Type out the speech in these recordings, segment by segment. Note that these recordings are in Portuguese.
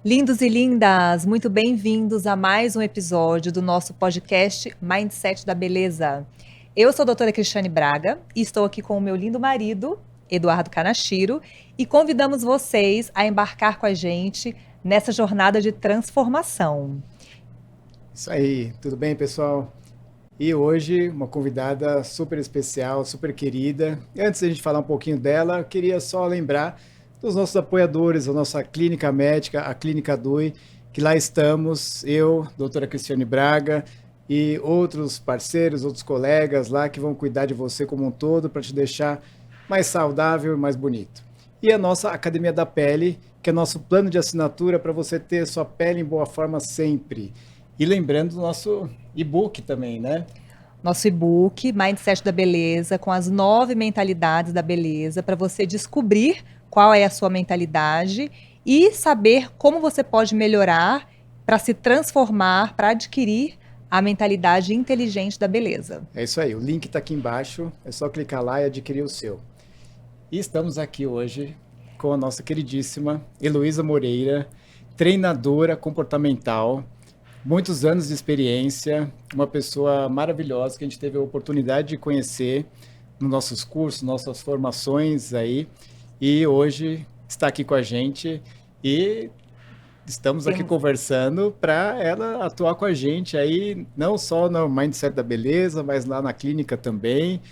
Lindos e lindas, muito bem-vindos a mais um episódio do nosso podcast Mindset da Beleza. Eu sou a doutora Cristiane Braga e estou aqui com o meu lindo marido, Eduardo Kanashiro, e convidamos vocês a embarcar com a gente nessa jornada de transformação. Isso aí, tudo bem, pessoal? E hoje uma convidada super especial, super querida. E antes de a gente falar um pouquinho dela, eu queria só lembrar dos nossos apoiadores, a nossa clínica médica, a Clínica Dui, que lá estamos, eu, doutora Cristiane Braga, e outros parceiros, outros colegas lá que vão cuidar de você como um todo para te deixar mais saudável e mais bonito. E a nossa Academia da Pele, que é nosso plano de assinatura para você ter sua pele em boa forma sempre. E lembrando do nosso e-book também, né? Nosso e-book Mindset da Beleza, com as 9 mentalidades da beleza, para você descobrir qual é a sua mentalidade e saber como você pode melhorar para se transformar, para adquirir a mentalidade inteligente da beleza. É isso aí, o link está aqui embaixo, é só clicar lá e adquirir o seu. E estamos aqui hoje com a nossa queridíssima Heloísa Moreira, treinadora comportamental, muitos anos de experiência, uma pessoa maravilhosa que a gente teve a oportunidade de conhecer nos nossos cursos, nossas formações aí, e hoje está aqui com a gente e estamos aqui conversando para ela atuar com a gente aí, não só no Mindset da Beleza, mas lá na clínica também,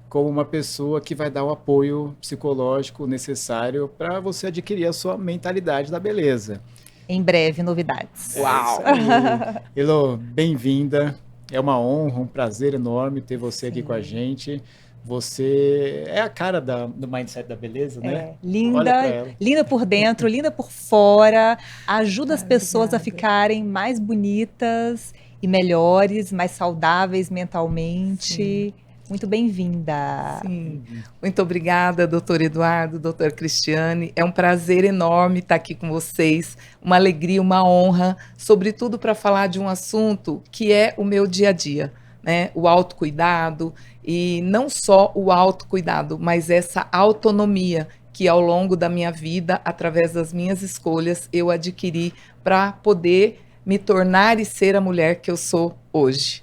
como uma pessoa que vai dar o apoio psicológico necessário para você adquirir a sua mentalidade da beleza. Em breve, novidades. Uau! É isso aí. Elo, bem-vinda. É uma honra, um prazer enorme ter você aqui com a gente. Você é a cara do Mindset da Beleza, né? Olha para Linda, ela. linda por dentro, linda por fora, ajuda as pessoas a Obrigada. ficarem mais bonitas e melhores, mais saudáveis mentalmente. Sim. Muito bem-vinda. Sim, muito obrigada, doutor Eduardo, doutora Cristiane. É um prazer enorme estar aqui com vocês, uma alegria, uma honra, sobretudo para falar de um assunto que é o meu dia a dia, né? O autocuidado, e não só o autocuidado, mas essa autonomia que ao longo da minha vida, através das minhas escolhas, eu adquiri para poder me tornar e ser a mulher que eu sou hoje.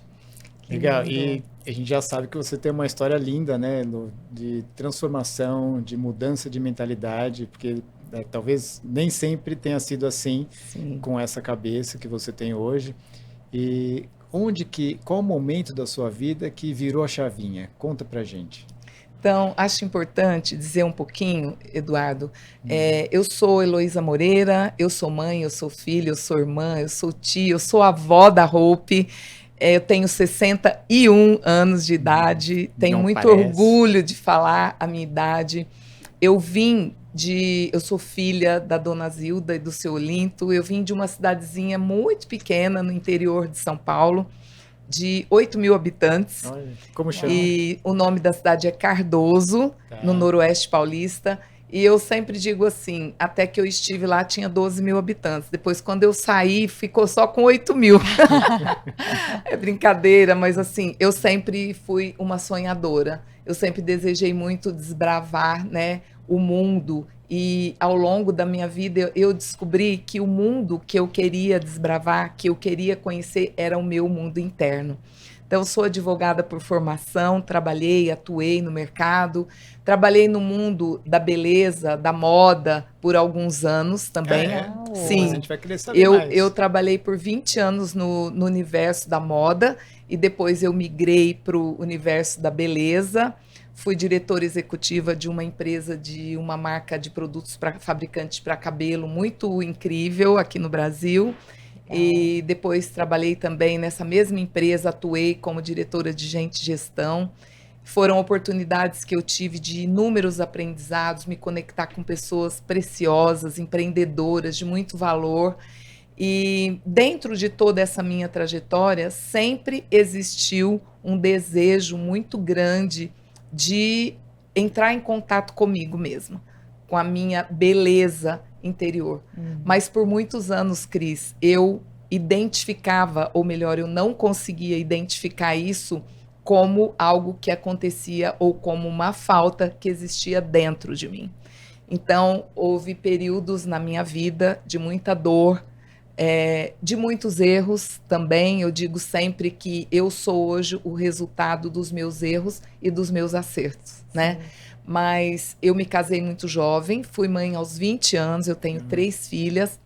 Legal. E a gente já sabe que você tem uma história linda, né? De transformação, de mudança de mentalidade, porque talvez nem sempre tenha sido assim, Sim. com essa cabeça que você tem hoje. E qual o momento da sua vida que virou a chavinha? Conta pra gente. Então, acho importante dizer um pouquinho, Eduardo. Eu sou Heloísa Moreira, eu sou mãe, eu sou filha, eu sou irmã, eu sou tia, eu sou avó da Hope. Eu tenho 61 anos de idade, tenho Não muito parece. orgulho de falar a minha idade. Eu sou filha da dona Zilda e do seu Olinto. Eu vim de uma cidadezinha muito pequena no interior de São Paulo, de 8.000 habitantes. Olha, como chama? E o nome da cidade é Cardoso, no Noroeste Paulista. E eu sempre digo assim, até que eu estive lá tinha 12.000 habitantes. Depois, quando eu saí, ficou só com 8.000. É brincadeira, mas assim, eu sempre fui uma sonhadora. Eu sempre desejei muito desbravar, né, o mundo. E ao longo da minha vida, eu descobri que o mundo que eu queria desbravar, que eu queria conhecer, era o meu mundo interno. Então, eu sou advogada por formação, atuei no mercado, trabalhei no mundo da beleza, da moda, por alguns anos também. Sim. Mas a gente vai querer saber mais. Eu trabalhei por 20 anos no universo da moda e depois eu migrei para o universo da beleza. Fui diretora executiva de uma empresa, de uma marca de produtos para fabricantes para cabelo muito incrível aqui no Brasil. E depois trabalhei também nessa mesma empresa, atuei como diretora de gente e gestão. Foram oportunidades que eu tive de inúmeros aprendizados, me conectar com pessoas preciosas, empreendedoras de muito valor. E dentro de toda essa minha trajetória, sempre existiu um desejo muito grande de entrar em contato comigo mesma, com a minha beleza interior. Mas por muitos anos, Cris, eu identificava, ou melhor, eu não conseguia identificar isso como algo que acontecia ou como uma falta que existia dentro de mim. Então, houve períodos na minha vida de muita dor, de muitos erros também. Eu digo sempre que eu sou hoje o resultado dos meus erros e dos meus acertos, né? Mas eu me casei muito jovem, fui mãe aos 20 anos, eu tenho 3 filhas.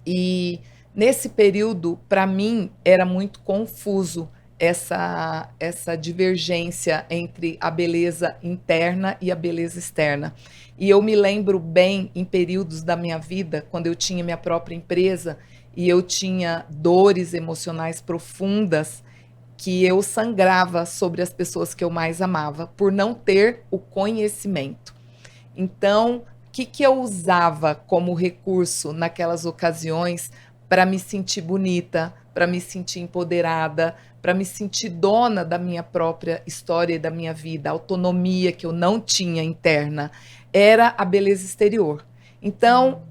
E nesse período, para mim, era muito confuso essa divergência entre a beleza interna e a beleza externa. E eu me lembro bem em períodos da minha vida, quando eu tinha minha própria empresa e eu tinha dores emocionais profundas, que eu sangrava sobre as pessoas que eu mais amava, por não ter o conhecimento. Então, o que eu usava como recurso naquelas ocasiões para me sentir bonita, para me sentir empoderada, para me sentir dona da minha própria história e da minha vida, a autonomia que eu não tinha interna, era a beleza exterior. Então,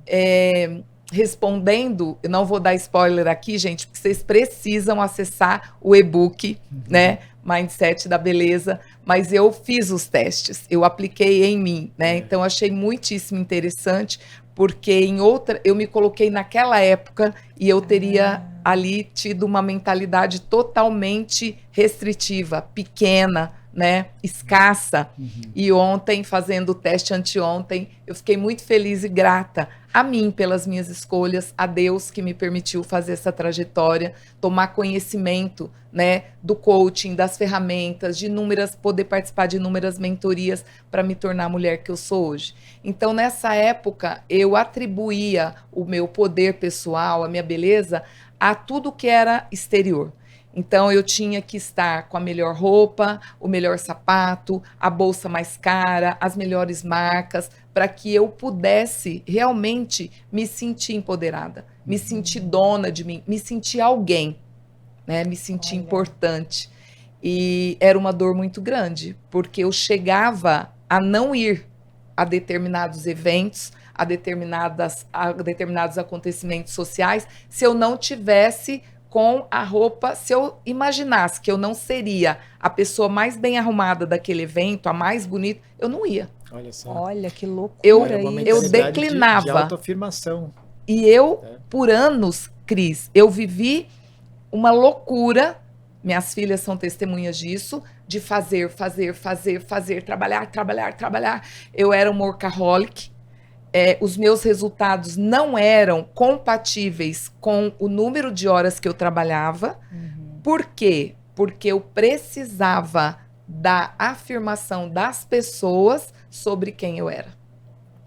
respondendo, eu não vou dar spoiler aqui, gente, porque vocês precisam acessar o e-book, né, Mindset da Beleza, mas eu fiz os testes, eu apliquei em mim, né, então achei muitíssimo interessante, porque eu me coloquei naquela época e eu teria ali tido uma mentalidade totalmente restritiva, pequena, né, escassa. E ontem, fazendo o teste anteontem, eu fiquei muito feliz e grata a mim pelas minhas escolhas, a Deus que me permitiu fazer essa trajetória, tomar conhecimento, né, do coaching, das ferramentas, poder participar de inúmeras mentorias para me tornar a mulher que eu sou hoje. Então, nessa época, eu atribuía o meu poder pessoal, a minha beleza, a tudo que era exterior. Então, eu tinha que estar com a melhor roupa, o melhor sapato, a bolsa mais cara, as melhores marcas, para que eu pudesse realmente me sentir empoderada, me sentir dona de mim, me sentir alguém, né? Me sentir importante. E era uma dor muito grande, porque eu chegava a não ir a determinados eventos, a determinados acontecimentos sociais, se eu não tivesse com a roupa, se eu imaginasse que eu não seria a pessoa mais bem arrumada daquele evento, a mais bonita, eu não ia. Olha só. Olha que loucura Eu declinava. De autoafirmação. E eu, por anos, Cris, eu vivi uma loucura, minhas filhas são testemunhas disso, de fazer, trabalhar. Eu era um workaholic. Os meus resultados não eram compatíveis com o número de horas que eu trabalhava. Por quê? Porque eu precisava da afirmação das pessoas sobre quem eu era.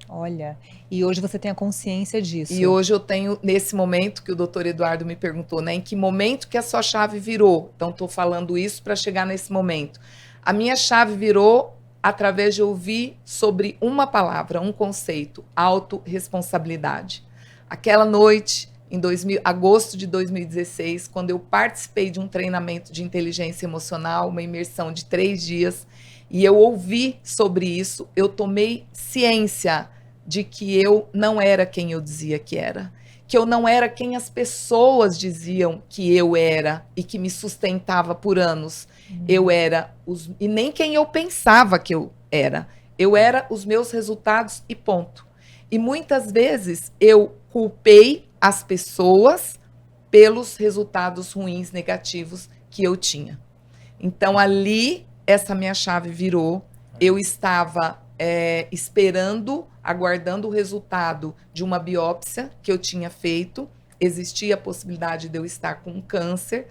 Olha, e hoje você tem a consciência disso. E hoje eu tenho, nesse momento que o doutor Eduardo me perguntou, né, em que momento que a sua chave virou? Então, estou falando isso para chegar nesse momento. A minha chave virou através de ouvir sobre uma palavra, um conceito, autorresponsabilidade. Aquela noite, em agosto de 2016, quando eu participei de um treinamento de inteligência emocional, uma imersão de 3 dias, e eu ouvi sobre isso, eu tomei ciência de que eu não era quem eu dizia que era. Que eu não era quem as pessoas diziam que eu era e que me sustentava por anos. Eu era e nem quem eu pensava que eu era. Eu era os meus resultados e ponto. E muitas vezes eu culpei as pessoas pelos resultados ruins, negativos que eu tinha. Então ali essa minha chave virou. Eu estava esperando, aguardando o resultado de uma biópsia que eu tinha feito. Existia a possibilidade de eu estar com um câncer.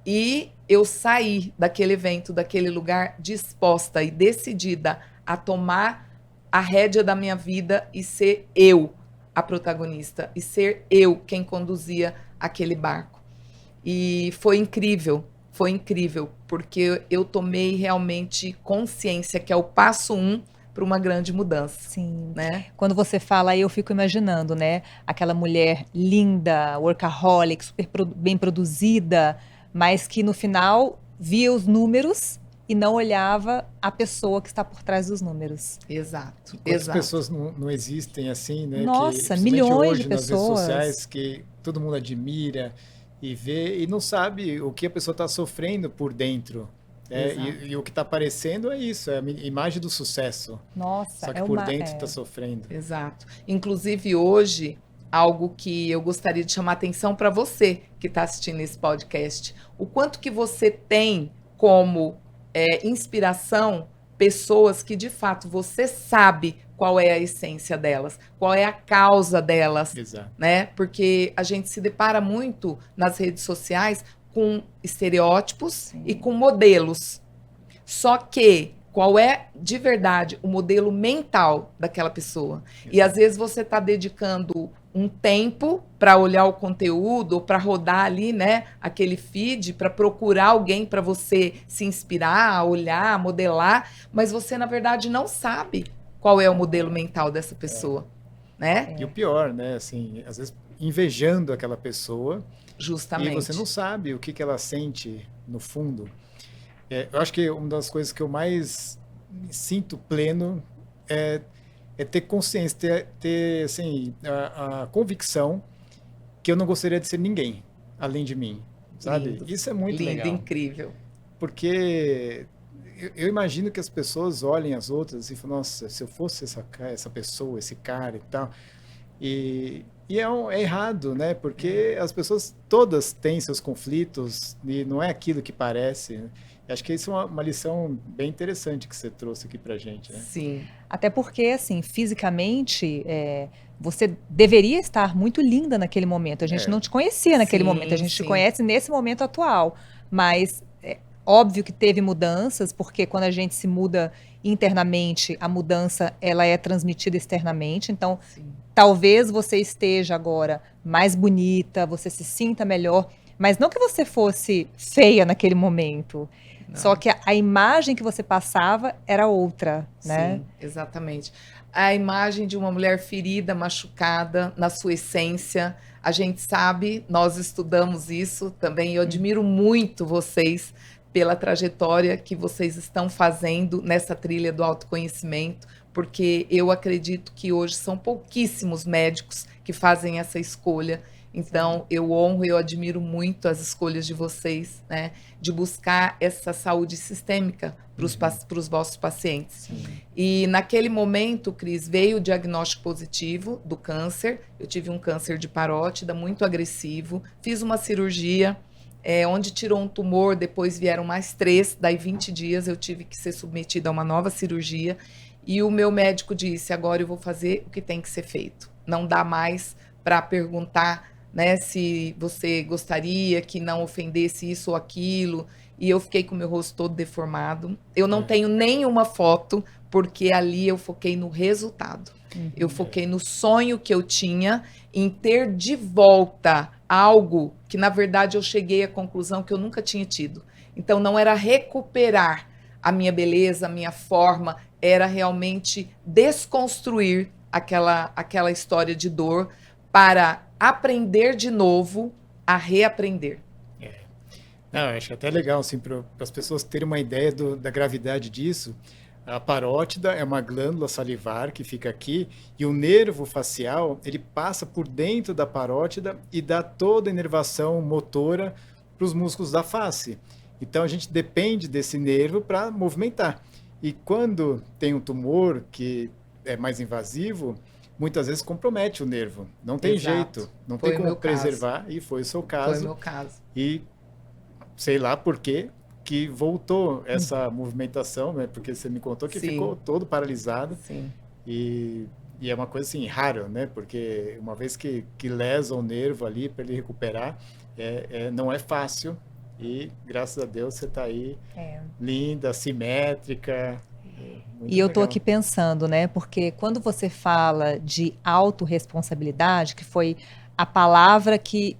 E eu saí daquele evento, daquele lugar, disposta e decidida a tomar a rédea da minha vida e ser eu a protagonista. E ser eu quem conduzia aquele barco. E foi incrível, porque eu tomei realmente consciência que é o passo 1 para uma grande mudança. Sim. Né? Quando você fala aí, eu fico imaginando, né? Aquela mulher linda, workaholic, super bem produzida, mas que no final via os números e não olhava a pessoa que está por trás dos números. Exato. Quantas pessoas não existem assim, né? Nossa, que, milhões hoje, de nas pessoas. redes sociais, que todo mundo admira e vê e não sabe o que a pessoa está sofrendo por dentro. E o que está aparecendo é isso, é a imagem do sucesso. Nossa, Só que por dentro está sofrendo. Exato. Inclusive hoje, algo que eu gostaria de chamar a atenção para você que está assistindo esse podcast, o quanto que você tem como inspiração pessoas que de fato você sabe qual é a essência delas, qual é a causa delas, Exato. né? Porque a gente se depara muito nas redes sociais com estereótipos e com modelos. Só que qual é de verdade o modelo mental daquela pessoa? E às vezes você está dedicando um tempo para olhar o conteúdo, ou para rodar ali, né, aquele feed, para procurar alguém para você se inspirar, olhar, modelar, mas você na verdade não sabe qual é o modelo mental dessa pessoa, né? E o pior, né, assim, às vezes invejando aquela pessoa, justamente. E você não sabe o que ela sente no fundo. Eu acho que uma das coisas que eu mais me sinto pleno é ter consciência, ter assim, a convicção que eu não gostaria de ser ninguém além de mim, sabe? Lindo. Isso é muito Lindo, legal. incrível. Porque eu imagino que as pessoas olhem as outras e falam, nossa, se eu fosse essa pessoa, esse cara e tal. E é errado, né? Porque as pessoas todas têm seus conflitos e não é aquilo que parece. Acho que isso é uma lição bem interessante que você trouxe aqui pra gente, né? Sim. Até porque, assim, fisicamente, você deveria estar muito linda naquele momento. A gente não te conhecia naquele momento, a gente te conhece nesse momento atual. Mas é óbvio que teve mudanças, porque quando a gente se muda internamente, a mudança ela é transmitida externamente. Então, talvez você esteja agora mais bonita, você se sinta melhor, mas não que você fosse feia naquele momento. Não. Só que a imagem que você passava era outra, né? Sim, exatamente. A imagem de uma mulher ferida, machucada, na sua essência. A gente sabe, nós estudamos isso também. Eu admiro muito vocês pela trajetória que vocês estão fazendo nessa trilha do autoconhecimento, porque eu acredito que hoje são pouquíssimos médicos que fazem essa escolha. Então, eu honro e eu admiro muito as escolhas de vocês, né? De buscar essa saúde sistêmica para os vossos pacientes. Sim. E naquele momento, Cris, veio o diagnóstico positivo do câncer. Eu tive um câncer de parótida muito agressivo. Fiz uma cirurgia, onde tirou um tumor, depois vieram mais 3. Daí 20 dias eu tive que ser submetida a uma nova cirurgia. E o meu médico disse, agora eu vou fazer o que tem que ser feito. Não dá mais para perguntar, né, se você gostaria que não ofendesse isso ou aquilo, e eu fiquei com o meu rosto todo deformado. Eu não tenho nenhuma foto, porque ali eu foquei no resultado. Eu foquei no sonho que eu tinha em ter de volta algo que, na verdade, eu cheguei à conclusão que eu nunca tinha tido. Então, não era recuperar a minha beleza, a minha forma, era realmente desconstruir aquela história de dor para aprender de novo a reaprender. Não, eu acho até legal, assim, para as pessoas terem uma ideia da gravidade disso. A parótida é uma glândula salivar que fica aqui, e o nervo facial, ele passa por dentro da parótida e dá toda a inervação motora para os músculos da face. Então, a gente depende desse nervo para movimentar. E quando tem um tumor que é mais invasivo, muitas vezes compromete o nervo. Não tem jeito, não tem como preservar, e foi o seu caso. Foi o meu caso. E sei lá por quê que voltou essa movimentação, né? Porque você me contou que ficou todo paralisado. Sim. E é uma coisa assim rara, né? Porque uma vez que lesa o nervo ali para ele recuperar, não é fácil. E graças a Deus você está aí linda, simétrica. E eu tô aqui pensando, né? Porque quando você fala de autorresponsabilidade, que foi a palavra que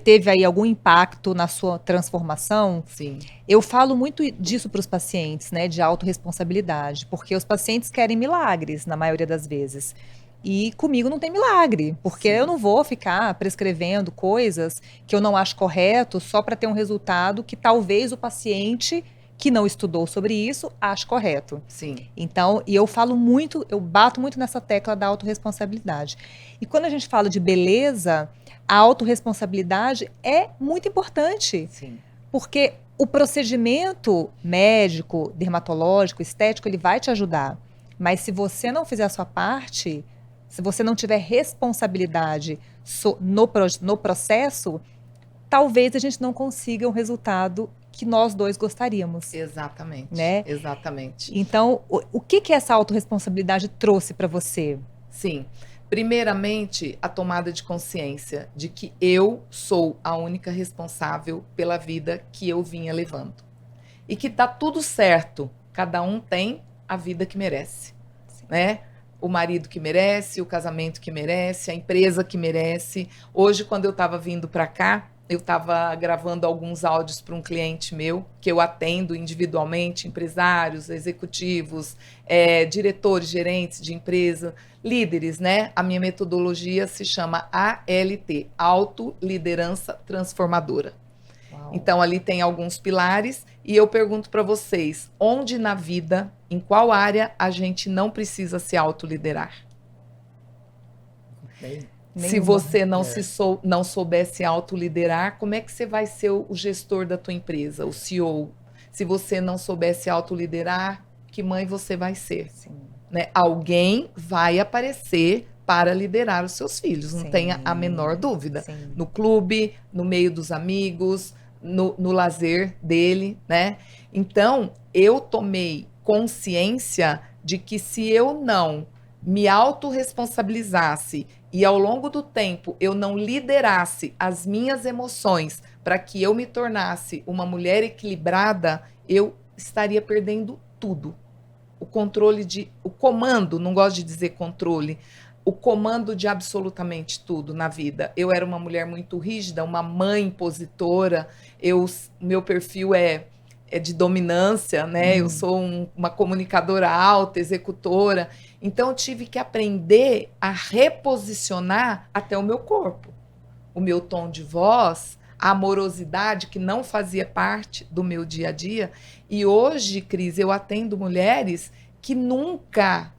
teve aí algum impacto na sua transformação, sim, eu falo muito disso para os pacientes, né? De autorresponsabilidade, porque os pacientes querem milagres, na maioria das vezes. E comigo não tem milagre, porque eu não vou ficar prescrevendo coisas que eu não acho correto só para ter um resultado que talvez o paciente que não estudou sobre isso ache correto. Sim. Então, e eu falo muito, eu bato muito nessa tecla da autorresponsabilidade. E quando a gente fala de beleza, a autorresponsabilidade é muito importante. Sim. Porque o procedimento médico, dermatológico, estético, ele vai te ajudar. Mas se você não fizer a sua parte, se você não tiver responsabilidade no processo, talvez a gente não consiga o resultado que nós dois gostaríamos. Exatamente, né? Exatamente. Então, o que essa autorresponsabilidade trouxe para você? Sim. Primeiramente, a tomada de consciência de que eu sou a única responsável pela vida que eu vinha levando. E que tá tudo certo. Cada um tem a vida que merece, né? O marido que merece, o casamento que merece, a empresa que merece. Hoje, quando eu estava vindo para cá, eu estava gravando alguns áudios para um cliente meu, que eu atendo individualmente, empresários, executivos, diretores, gerentes de empresa, líderes, né? A minha metodologia se chama ALT, Auto-Liderança Transformadora. Uau. Então, ali tem alguns pilares e eu pergunto para vocês, onde na vida, em qual área a gente não precisa se autoliderar? Se você não souber se autoliderar, como é que você vai ser o gestor da tua empresa, o CEO? Se você não souber se autoliderar, que mãe você vai ser? Sim. Né? Alguém vai aparecer para liderar os seus filhos, não tenha a menor dúvida. Sim. No clube, no meio dos amigos, no lazer dele, né? Então, eu tomei consciência de que se eu não me autorresponsabilizasse e ao longo do tempo eu não liderasse as minhas emoções para que eu me tornasse uma mulher equilibrada, eu estaria perdendo tudo. O comando, não gosto de dizer controle, o comando de absolutamente tudo na vida. Eu era uma mulher muito rígida, uma mãe impositora, meu perfil é de dominância, né? Eu sou uma comunicadora alta, executora. Então, eu tive que aprender a reposicionar até o meu corpo. O meu tom de voz, a amorosidade que não fazia parte do meu dia a dia. E hoje, Cris, eu atendo mulheres que nunca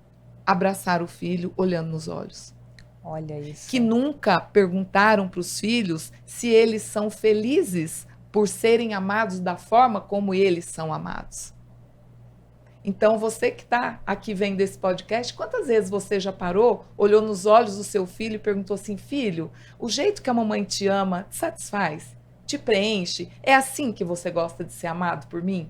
abraçaram o filho olhando nos olhos. Olha isso. Que nunca perguntaram para os filhos se eles são felizes por serem amados da forma como eles são amados. Então, você que está aqui vendo esse podcast, quantas vezes você já parou, olhou nos olhos do seu filho e perguntou assim, filho, o jeito que a mamãe te ama te satisfaz? Te preenche? É assim que você gosta de ser amado por mim?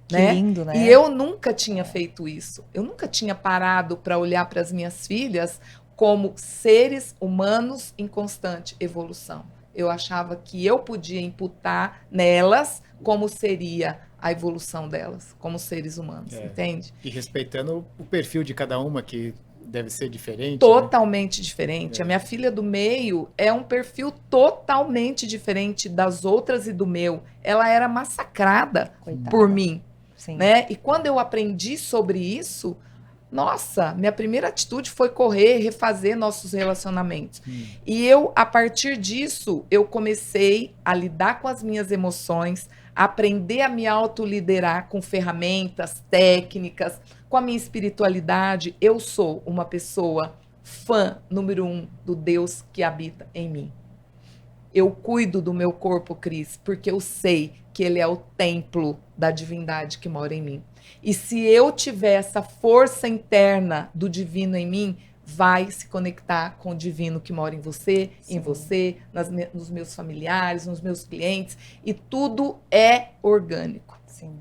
Que lindo, né? E eu nunca tinha feito isso. Eu nunca tinha parado para olhar para as minhas filhas como seres humanos em constante evolução. Eu achava que eu podia imputar nelas como seria a evolução delas, como seres humanos, entende? E respeitando o perfil de cada uma, que deve ser diferente. Totalmente diferente. A minha filha do meio é um perfil totalmente diferente das outras e do meu. Ela era massacrada por mim. Sim. Né? E quando eu aprendi sobre isso, nossa, minha primeira atitude foi correr, refazer nossos relacionamentos. E eu, a partir disso, eu comecei a lidar com as minhas emoções, aprender a me autoliderar com ferramentas, técnicas, com a minha espiritualidade. Eu sou uma pessoa fã número 1 do Deus que habita em mim. Eu cuido do meu corpo, Cris, porque eu sei que ele é o templo da divindade que mora em mim. E se eu tiver essa força interna do divino em mim, vai se conectar com o divino que mora em você, em você, nos meus familiares, nos meus clientes, e tudo é orgânico. Sim.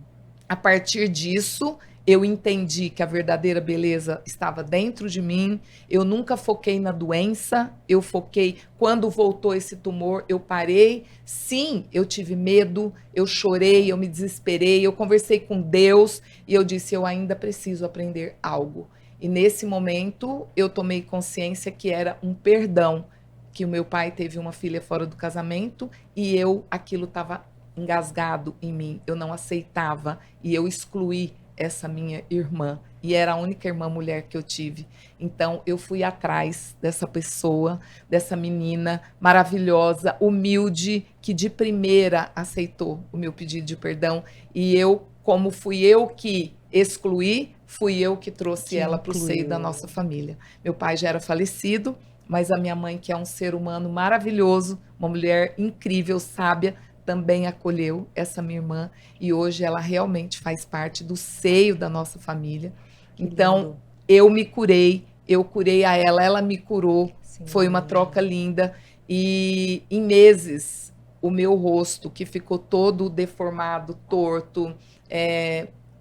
A partir disso, eu entendi que a verdadeira beleza estava dentro de mim. Eu nunca foquei na doença. Eu foquei... Quando voltou esse tumor, eu parei. Sim, eu tive medo. Eu chorei, eu me desesperei. Eu conversei com Deus e eu disse, eu ainda preciso aprender algo. E nesse momento, eu tomei consciência que era um perdão. Que o meu pai teve uma filha fora do casamento e aquilo estava engasgado em mim. Eu não aceitava e eu excluí essa minha irmã, e era a única irmã mulher que eu tive. Então, eu fui atrás dessa pessoa, dessa menina maravilhosa, humilde, que de primeira aceitou o meu pedido de perdão, e como fui eu que excluí, fui eu que trouxe ela para o seio da nossa família. Meu pai já era falecido, mas a minha mãe, que é um ser humano maravilhoso, uma mulher incrível, sábia, também acolheu essa minha irmã e hoje ela realmente faz parte do seio da nossa família. Então, eu me curei, eu curei a ela, ela me curou. Sim. Foi uma troca linda. E em meses, o meu rosto, que ficou todo deformado, torto,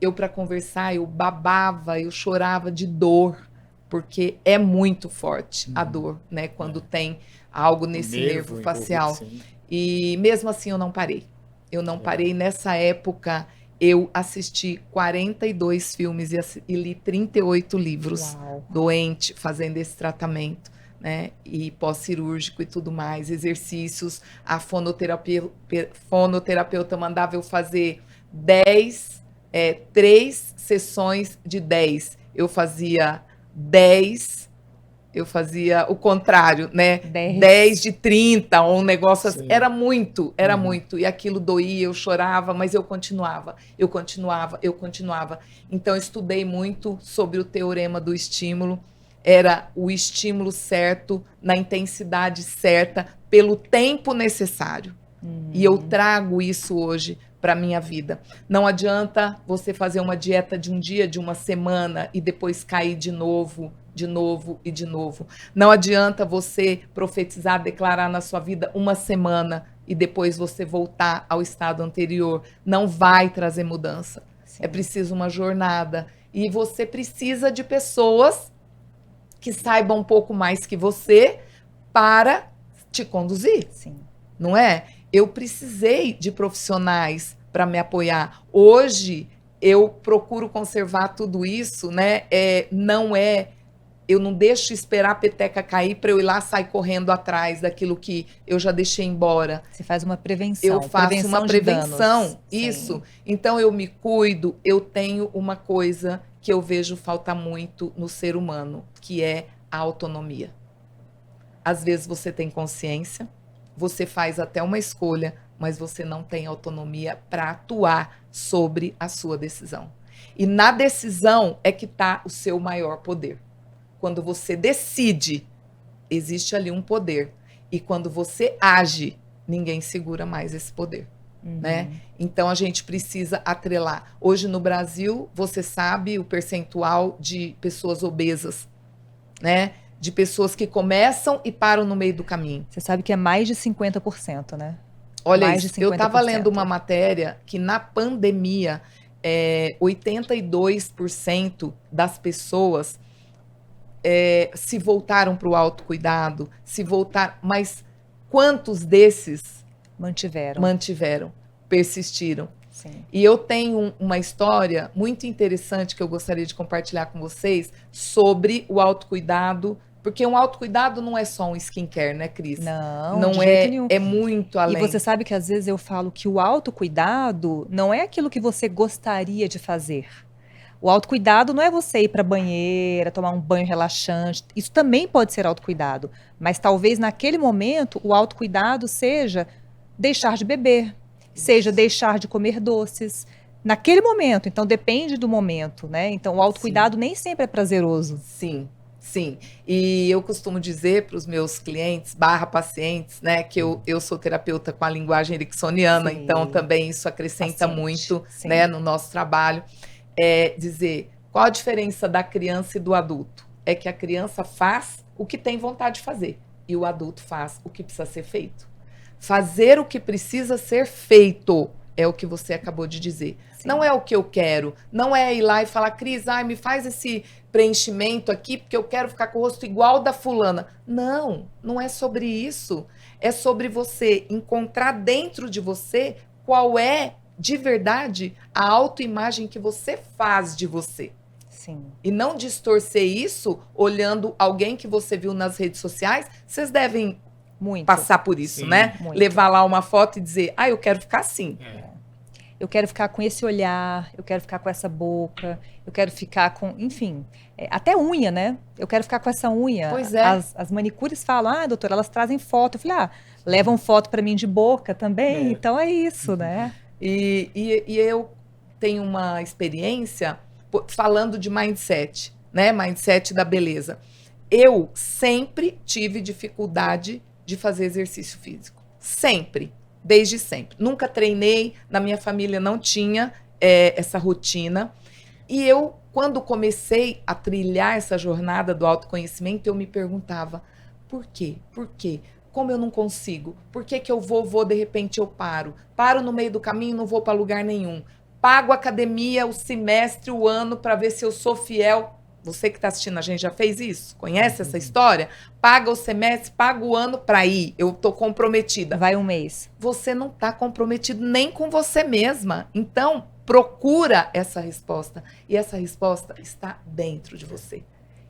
eu para conversar, eu babava, eu chorava de dor, porque é muito forte a dor, né? Quando tem algo nesse nervo facial. E mesmo assim eu não parei. Eu não parei. Nessa época, eu assisti 42 filmes e li 38 livros. Uau. Doente, fazendo esse tratamento, né? E pós-cirúrgico e tudo mais, exercícios. A fonoterapeuta mandava eu fazer 3 sessões de 10. Eu fazia 10, eu fazia o contrário, né? 10 de 30, um negócio assim. Era muito. E aquilo doía, eu chorava, mas eu continuava. Então, eu estudei muito sobre o teorema do estímulo. Era o estímulo certo, na intensidade certa, pelo tempo necessário. E eu trago isso hoje para a minha vida. Não adianta você fazer uma dieta de um dia, de uma semana, e depois cair de novo. Não adianta você profetizar, declarar na sua vida uma semana e depois você voltar ao estado anterior. Não vai trazer mudança. Sim. É preciso uma jornada. E você precisa de pessoas que saibam um pouco mais que você para te conduzir. Sim. Não é? Eu precisei de profissionais para me apoiar. Hoje, eu procuro conservar tudo isso, né? Eu não deixo esperar a peteca cair para eu ir lá sair correndo atrás daquilo que eu já deixei embora. Você faz uma prevenção. Eu faço uma prevenção, isso. Sim. Então, eu me cuido. Eu tenho uma coisa que eu vejo faltar muito no ser humano, que é a autonomia. Às vezes você tem consciência, você faz até uma escolha, mas você não tem autonomia para atuar sobre a sua decisão. E na decisão é que está o seu maior poder. Quando você decide, existe ali um poder. E quando você age, ninguém segura mais esse poder. Né? Então, a gente precisa atrelar. Hoje, no Brasil, você sabe o percentual de pessoas obesas, né? De pessoas que começam e param no meio do caminho. Você sabe que é mais de 50%, né? Olha mais isso, eu estava lendo uma matéria que na pandemia, 82% das pessoas se voltaram para o autocuidado, mas quantos desses mantiveram, persistiram? Sim. E eu tenho uma história muito interessante que eu gostaria de compartilhar com vocês sobre o autocuidado, porque um autocuidado não é só um skincare, né, Cris? Não de jeito nenhum. É muito além. E você sabe que às vezes eu falo que o autocuidado não é aquilo que você gostaria de fazer. O autocuidado não é você ir para a banheira, tomar um banho relaxante. Isso também pode ser autocuidado. Mas talvez naquele momento o autocuidado seja deixar de beber, seja deixar de comer doces. Naquele momento, então depende do momento, né? Então o autocuidado nem sempre é prazeroso. Sim. E eu costumo dizer para os meus clientes, pacientes, né, que eu sou terapeuta com a linguagem ericksoniana, então também isso acrescenta muito, né, no nosso trabalho. Dizer qual a diferença da criança e do adulto. É que a criança faz o que tem vontade de fazer e o adulto faz o que precisa ser feito. Fazer o que precisa ser feito é o que você acabou de dizer. Sim. Não é o que eu quero, não é ir lá e falar, Cris, me faz esse preenchimento aqui porque eu quero ficar com o rosto igual da fulana. Não é sobre isso. É sobre você encontrar dentro de você qual é de verdade a autoimagem que você faz de você. Sim. E não distorcer isso olhando alguém que você viu nas redes sociais. Vocês devem passar por isso, sim, né? Muito. Levar lá uma foto e dizer, eu quero ficar assim. Eu quero ficar com esse olhar, eu quero ficar com essa boca, eu quero ficar com, enfim, até unha, né? Eu quero ficar com essa unha. Pois é. As manicures falam, doutora, elas trazem foto. Eu falei, levam foto para mim de boca também, então é isso, né? E eu tenho uma experiência falando de mindset, né? Mindset da beleza. Eu sempre tive dificuldade de fazer exercício físico. Sempre. desde sempre. Nunca treinei, na minha família não tinha essa rotina. E eu, quando comecei a trilhar essa jornada do autoconhecimento, eu me perguntava, por quê? Por quê? Como eu não consigo? Por que que eu vou, de repente eu paro? Paro no meio do caminho, não vou para lugar nenhum. Pago a academia, o semestre, o ano, para ver se eu sou fiel. Você que está assistindo a gente já fez isso? Conhece essa história? Paga o semestre, paga o ano para ir. Eu estou comprometida. Vai um mês. Você não está comprometido nem com você mesma. Então, procura essa resposta. E essa resposta está dentro de você.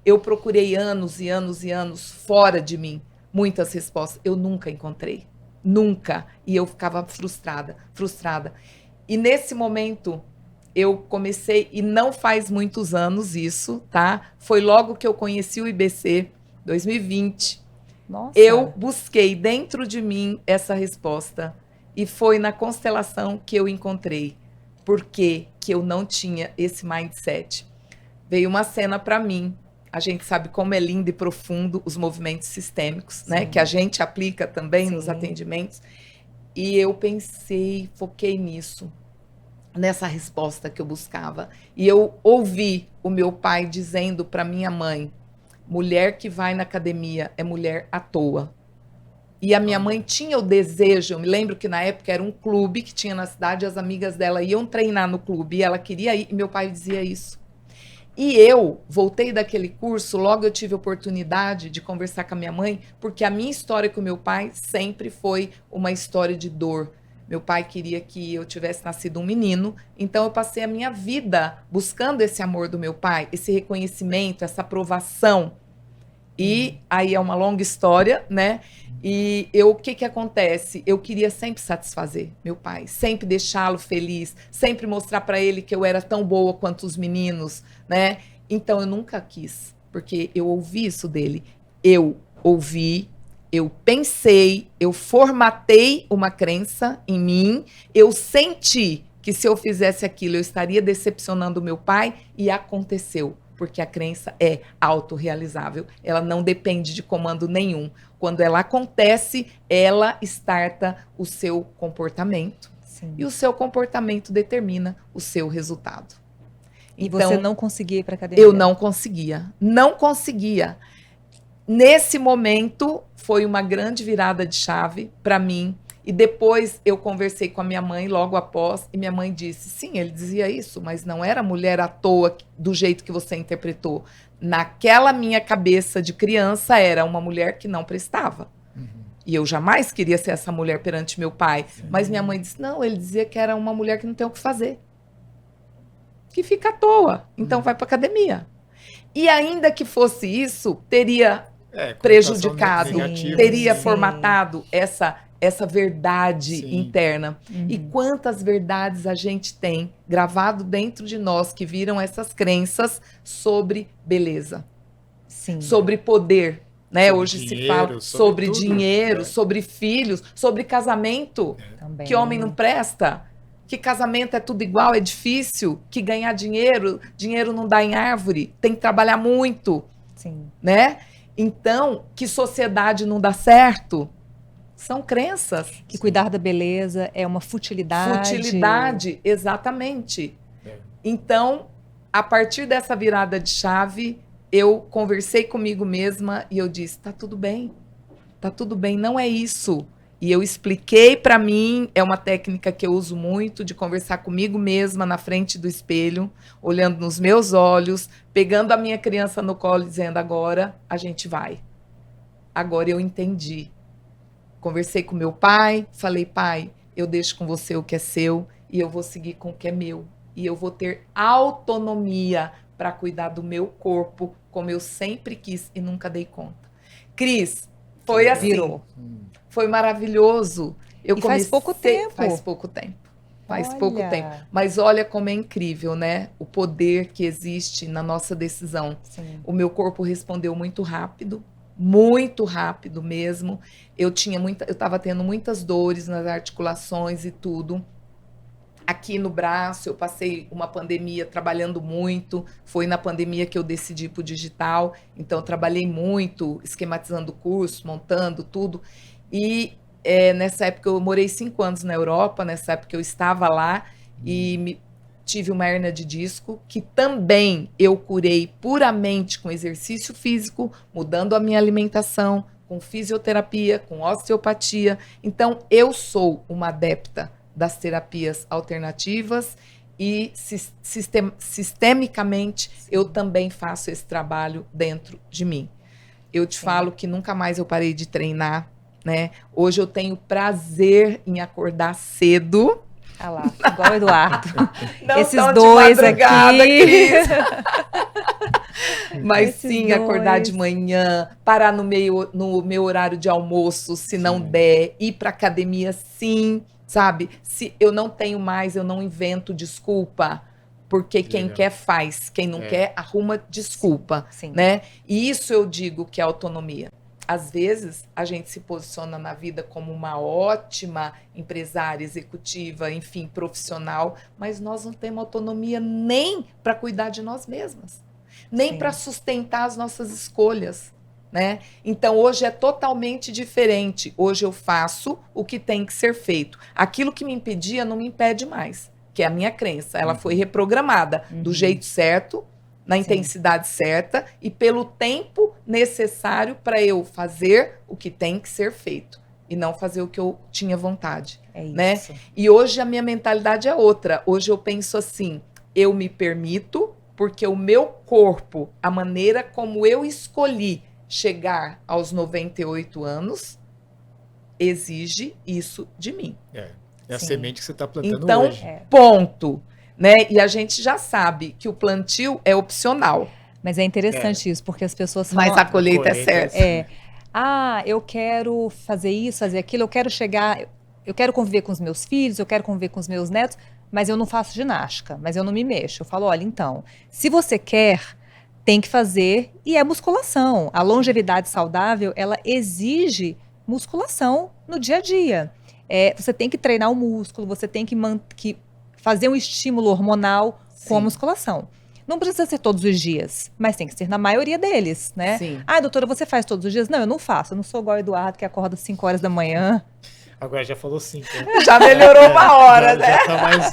Eu procurei anos e anos e anos fora de mim. Muitas respostas. Eu nunca encontrei. Nunca. E eu ficava frustrada, frustrada. E nesse momento, eu comecei, e não faz muitos anos isso, tá? Foi logo que eu conheci o IBC, 2020. Nossa. Eu busquei dentro de mim essa resposta. E foi na constelação que eu encontrei. Por que que eu não tinha esse mindset? Veio uma cena para mim. A gente sabe como é lindo e profundo os movimentos sistêmicos, né? Que a gente aplica também nos atendimentos. E eu pensei, foquei nisso, nessa resposta que eu buscava. E eu ouvi o meu pai dizendo para minha mãe, mulher que vai na academia é mulher à toa. E a minha mãe tinha o desejo, eu me lembro que na época era um clube que tinha na cidade, as amigas dela iam treinar no clube, e ela queria ir, e meu pai dizia isso. E eu voltei daquele curso, logo eu tive a oportunidade de conversar com a minha mãe, porque a minha história com o meu pai sempre foi uma história de dor. Meu pai queria que eu tivesse nascido um menino, então eu passei a minha vida buscando esse amor do meu pai, esse reconhecimento, essa aprovação. E aí é uma longa história, né? E o que acontece? Eu queria sempre satisfazer meu pai, sempre deixá-lo feliz, sempre mostrar para ele que eu era tão boa quanto os meninos, né? Então eu nunca quis, porque eu ouvi isso dele. Eu ouvi, eu pensei, eu formatei uma crença em mim, eu senti que se eu fizesse aquilo eu estaria decepcionando meu pai e aconteceu. Porque a crença é autorrealizável, ela não depende de comando nenhum. Quando ela acontece, ela starta o seu comportamento. Sim. E o seu comportamento determina o seu resultado. E então, você não conseguia ir para academia? Eu não conseguia, não conseguia. Nesse momento, foi uma grande virada de chave para mim. E depois eu conversei com a minha mãe logo após, e minha mãe disse, sim, ele dizia isso, mas não era mulher à toa do jeito que você interpretou. Naquela minha cabeça de criança, era uma mulher que não prestava. E eu jamais queria ser essa mulher perante meu pai. Mas minha mãe disse, não, ele dizia que era uma mulher que não tem o que fazer. Que fica à toa, então vai para academia. E ainda que fosse isso, teria prejudicado, negativa, teria sim. formatado essa verdade Sim. interna. E quantas verdades a gente tem gravado dentro de nós que viram essas crenças sobre beleza, Sim. sobre poder, né? Sobre Hoje dinheiro, se fala sobre sobre tudo, dinheiro, né? sobre filhos, sobre casamento. Também. Que homem não presta? Que casamento é tudo igual, é difícil? Que ganhar dinheiro não dá em árvore, tem que trabalhar muito, Sim. né? Então, que sociedade não dá certo? São crenças. Que cuidar da beleza é uma futilidade. Futilidade, exatamente. Então, a partir dessa virada de chave, eu conversei comigo mesma e eu disse, tá tudo bem, não é isso. E eu expliquei para mim, é uma técnica que eu uso muito, de conversar comigo mesma na frente do espelho, olhando nos meus olhos, pegando a minha criança no colo e dizendo, agora a gente vai. Agora eu entendi. Conversei com meu pai, falei, pai, eu deixo com você o que é seu e eu vou seguir com o que é meu. E eu vou ter autonomia para cuidar do meu corpo, como eu sempre quis e nunca dei conta. Cris, foi assim. Virou. Foi maravilhoso. Eu faz pouco tempo. Faz pouco tempo. Faz Olha. pouco tempo. Mas olha como é incrível, né? O poder que existe na nossa decisão. Sim. O meu corpo respondeu muito rápido mesmo. Eu estava tendo muitas dores nas articulações e tudo. Aqui no braço, eu passei uma pandemia trabalhando muito. Foi na pandemia que eu decidi ir para o digital. Então, eu trabalhei muito, esquematizando o curso, montando tudo. E nessa época eu morei 5 anos na Europa, nessa época eu estava lá e tive uma hérnia de disco, que também eu curei puramente com exercício físico, mudando a minha alimentação, com fisioterapia, com osteopatia. Então, eu sou uma adepta das terapias alternativas e sistemicamente eu também faço esse trabalho dentro de mim. Eu te falo que nunca mais eu parei de treinar, né? Hoje eu tenho prazer em acordar cedo. Ah lá, igual o Eduardo. Não Esses tão de dois madrugada, aqui. Cris. Mas Esses sim, acordar dois. de manhã, parar no meu horário de almoço, se não Sim. der, ir para academia, sim, sabe? Se eu não tenho mais, eu não invento desculpa, porque quem Legal. quer faz, quem não quer arruma desculpa, Sim. né? E isso eu digo que é autonomia. Às vezes, a gente se posiciona na vida como uma ótima empresária, executiva, enfim, profissional, mas nós não temos autonomia nem para cuidar de nós mesmas, nem Sim. para sustentar as nossas escolhas, né? Então, hoje é totalmente diferente. Hoje eu faço o que tem que ser feito. Aquilo que me impedia não me impede mais, que é a minha crença. Ela foi reprogramada do jeito certo, na intensidade certa e pelo tempo necessário para eu fazer o que tem que ser feito e não fazer o que eu tinha vontade, É isso. né? E hoje a minha mentalidade é outra. Hoje eu penso assim, eu me permito porque o meu corpo, a maneira como eu escolhi chegar aos 98 anos, exige isso de mim. É a Sim. semente que você está plantando Então, hoje. ponto. Né? E a gente já sabe que o plantio é opcional, Mas é interessante isso, porque as pessoas falam... mas a colheita é certa. Eu quero fazer isso, fazer aquilo, eu quero chegar, eu quero conviver com os meus filhos, eu quero conviver com os meus netos, mas eu não faço ginástica, mas eu não me mexo. Eu falo, olha, então, se você quer, tem que fazer, e é musculação. A longevidade saudável, ela exige musculação no dia a dia. Você tem que treinar o músculo, você tem que fazer um estímulo hormonal com a musculação. Não precisa ser todos os dias, mas tem que ser na maioria deles, né? Sim. Ah, doutora, você faz todos os dias? Não, eu não faço. Eu não sou igual o Eduardo, que acorda 5 horas da manhã. Agora já falou 5. Já melhorou uma hora, né? Já tá mais...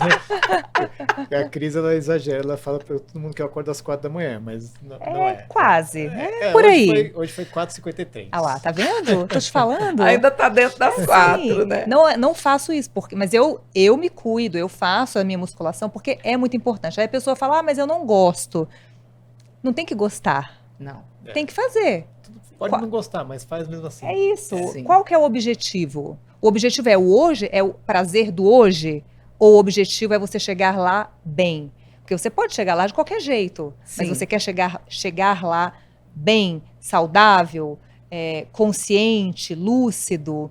A Cris, ela exagera, ela fala para todo mundo que eu acordo às 4 da manhã, mas não é. Quase. Por aí. Hoje foi 4h53. Ah lá, tá vendo? Tô te falando. Ainda tá dentro das 4, né? Não faço isso, mas eu me cuido, eu faço a minha musculação, porque é muito importante. Aí a pessoa fala, mas eu não gosto. Não tem que gostar. Não. Tem que fazer. Pode não gostar, mas faz mesmo assim. É isso. Sim. Qual que é o objetivo? O objetivo é o hoje? É o prazer do hoje? Ou o objetivo é você chegar lá bem? Porque você pode chegar lá de qualquer jeito, mas você quer chegar lá bem, saudável, consciente, lúcido,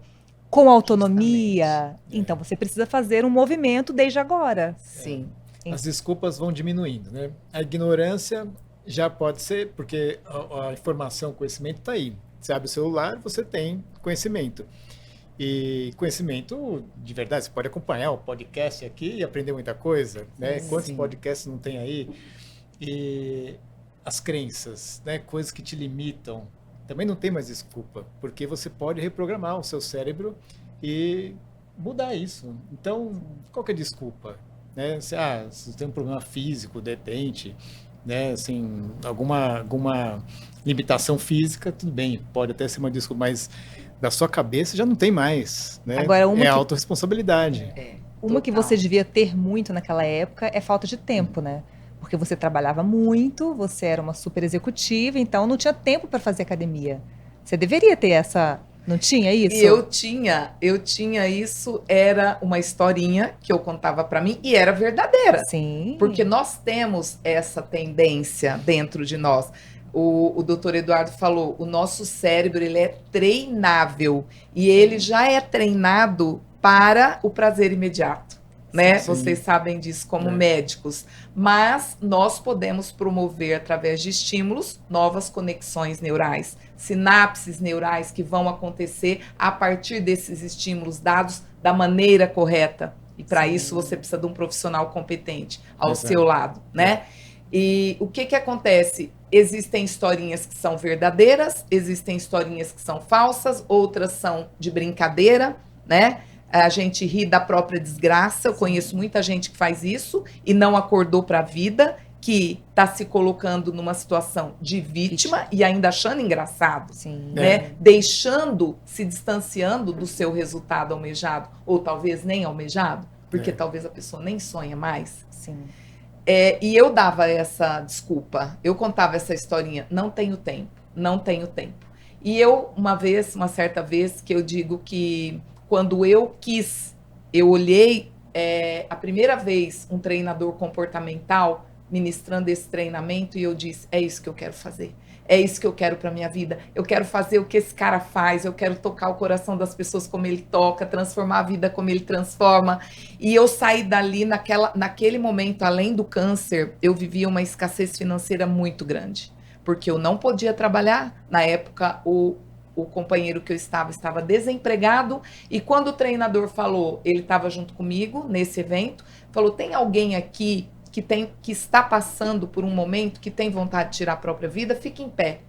com autonomia. Então você precisa fazer um movimento desde agora. Sim. As desculpas vão diminuindo, né? A ignorância já pode ser, porque a informação, o conhecimento está aí. Você abre o celular, você tem conhecimento. E conhecimento de verdade, você pode acompanhar o podcast aqui e aprender muita coisa, né? Quantos podcasts não tem aí? E as crenças, né? Coisas que te limitam, também não tem mais desculpa, porque você pode reprogramar o seu cérebro e mudar isso. Então, qual que é a desculpa? Né? Se tem um problema físico, de repente, né? Assim, alguma limitação física, tudo bem, pode até ser uma desculpa, mas da sua cabeça já não tem mais, né? Agora, é autorresponsabilidade. Uma que você devia ter muito naquela época é falta de tempo, né? Porque você trabalhava muito, você era uma super executiva, então não tinha tempo para fazer academia. Você deveria ter essa... Não tinha isso? E eu tinha isso, era uma historinha que eu contava para mim e era verdadeira. Sim. Porque nós temos essa tendência dentro de nós. O doutor Eduardo falou, o nosso cérebro ele é treinável e ele já é treinado para o prazer imediato, né? Sim. Vocês sabem disso como médicos. Mas nós podemos promover, através de estímulos, novas conexões neurais, sinapses neurais que vão acontecer a partir desses estímulos dados da maneira correta. E para isso você precisa de um profissional competente ao seu lado, né? E o que acontece? Existem historinhas que são verdadeiras, existem historinhas que são falsas, outras são de brincadeira, né? A gente ri da própria desgraça. Eu conheço muita gente que faz isso e não acordou para a vida, que está se colocando numa situação de vítima e ainda achando engraçado, Sim. né? Deixando, se distanciando do seu resultado almejado, ou talvez nem almejado, porque talvez a pessoa nem sonha mais. Sim. E eu dava essa desculpa, eu contava essa historinha, não tenho tempo, não tenho tempo. E eu, uma certa vez, que eu digo que quando eu olhei a primeira vez um treinador comportamental ministrando esse treinamento e eu disse, é isso que eu quero fazer. É isso que eu quero para minha vida. Eu quero fazer o que esse cara faz. Eu quero tocar o coração das pessoas como ele toca, transformar a vida como ele transforma. E eu saí dali naquele momento, além do câncer, eu vivia uma escassez financeira muito grande, porque eu não podia trabalhar. Na época, o companheiro que eu estava desempregado, e quando o treinador falou, ele estava junto comigo nesse evento, falou, tem alguém aqui que está passando por um momento que tem vontade de tirar a própria vida, fique em pé.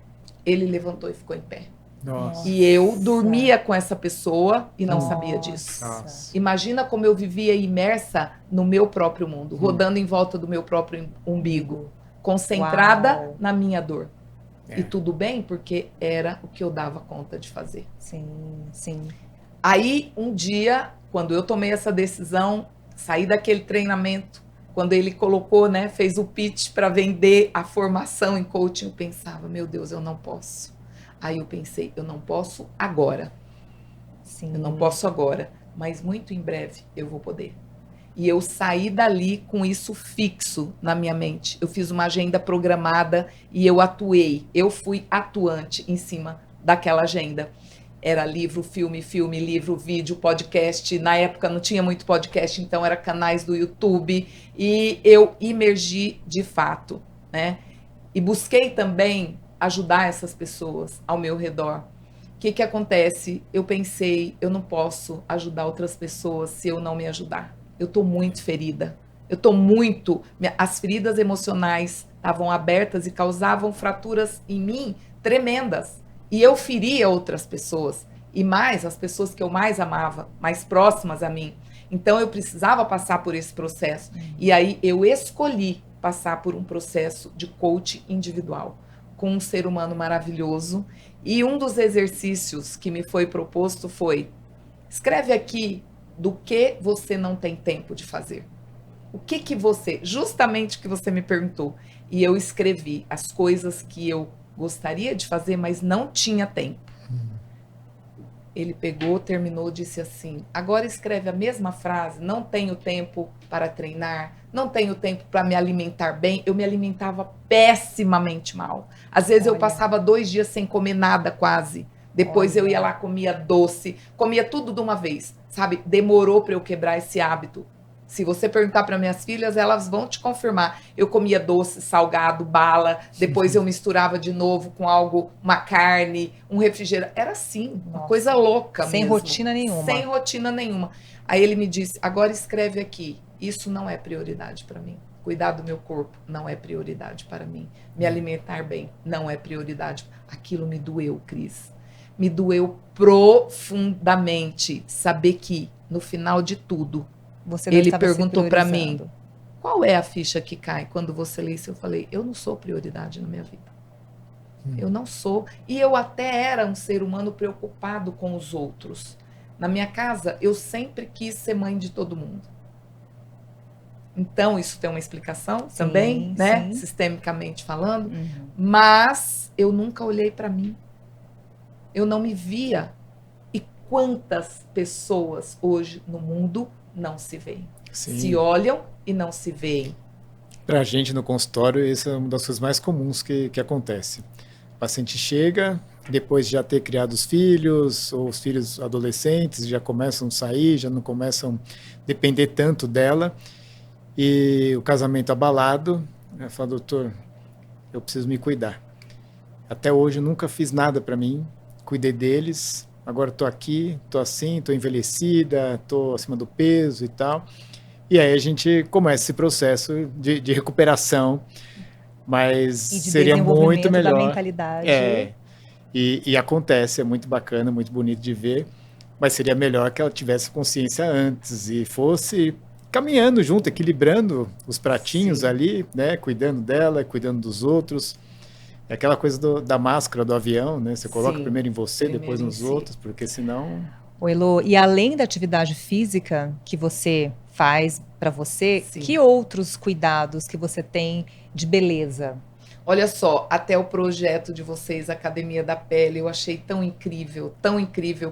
Ele levantou e ficou em pé. Nossa. E eu dormia com essa pessoa e não Nossa. sabia disso. Nossa. Imagina como eu vivia imersa no meu próprio mundo, rodando em volta do meu próprio umbigo, concentrada Uau. na minha dor. É. E tudo bem, porque era o que eu dava conta de fazer. Sim, sim. Aí, um dia, quando eu tomei essa decisão, saí daquele treinamento, quando ele colocou, né, fez o pitch para vender a formação em coaching, eu pensava, meu Deus, eu não posso. Aí eu pensei, eu não posso agora. Sim. Eu não posso agora, mas muito em breve eu vou poder. E eu saí dali com isso fixo na minha mente. Eu fiz uma agenda programada e eu atuei. Eu fui atuante em cima daquela agenda. Era livro, filme, livro, vídeo, podcast. Na época não tinha muito podcast, então era canais do YouTube. E eu imergi de fato, né? E busquei também ajudar essas pessoas ao meu redor. O que acontece? Eu pensei, eu não posso ajudar outras pessoas se eu não me ajudar. Eu estou muito ferida. As feridas emocionais estavam abertas e causavam fraturas em mim tremendas. E eu feria outras pessoas, e mais as pessoas que eu mais amava, mais próximas a mim. Então eu precisava passar por esse processo. E aí eu escolhi passar por um processo de coach individual, com um ser humano maravilhoso. E um dos exercícios que me foi proposto foi, escreve aqui do que você não tem tempo de fazer. O que você, justamente o que você me perguntou. E eu escrevi as coisas que eu gostaria de fazer, mas não tinha tempo. Ele pegou, terminou, disse assim, agora escreve a mesma frase, não tenho tempo para treinar, não tenho tempo para me alimentar bem. Eu me alimentava pessimamente mal. Às vezes eu passava 2 dias sem comer nada quase. Depois eu ia lá, comia doce, comia tudo de uma vez, sabe? Demorou para eu quebrar esse hábito. Se você perguntar para minhas filhas, elas vão te confirmar. Eu comia doce, salgado, bala, depois eu misturava de novo com algo, uma carne, um refrigerante. Era assim, uma coisa louca Sem mesmo. rotina nenhuma. Sem rotina nenhuma. Aí ele me disse, agora escreve aqui, isso não é prioridade para mim. Cuidar do meu corpo não é prioridade para mim. Me alimentar bem não é prioridade. Aquilo me doeu, Cris. Me doeu profundamente saber que, no final de tudo, ele perguntou para mim, qual é a ficha que cai quando você lê isso? Eu falei, eu não sou prioridade na minha vida. Eu não sou. E eu até era um ser humano preocupado com os outros. Na minha casa, eu sempre quis ser mãe de todo mundo. Então, isso tem uma explicação também, né? Sim. Sistemicamente falando. Mas eu nunca olhei para mim. Eu não me via. E quantas pessoas hoje no mundo não se veem? Sim. Se olham e não se veem. Pra gente no consultório, isso é uma das coisas mais comuns que acontece. O paciente chega, depois de já ter criado os filhos, ou os filhos adolescentes, já começam a sair, já não começam a depender tanto dela, e o casamento abalado, ela fala, doutor, eu preciso me cuidar. Até hoje eu nunca fiz nada para mim, cuidei deles, agora estou aqui, estou assim, estou envelhecida, estou acima do peso e tal. E aí a gente começa esse processo de recuperação, mas E de seria muito melhor. da mentalidade. E acontece, é muito bacana, muito bonito de ver. Mas seria melhor que ela tivesse consciência antes e fosse caminhando junto, equilibrando os pratinhos Sim. ali, né? Cuidando dela, cuidando dos outros. É aquela coisa da máscara do avião, né? Você coloca Sim, primeiro em você, primeiro depois em nos si. outros, porque senão... O Elo, e além da atividade física que você faz para você, Sim. que outros cuidados que você tem de beleza? Olha só, até o projeto de vocês, Academia da Pele, eu achei tão incrível,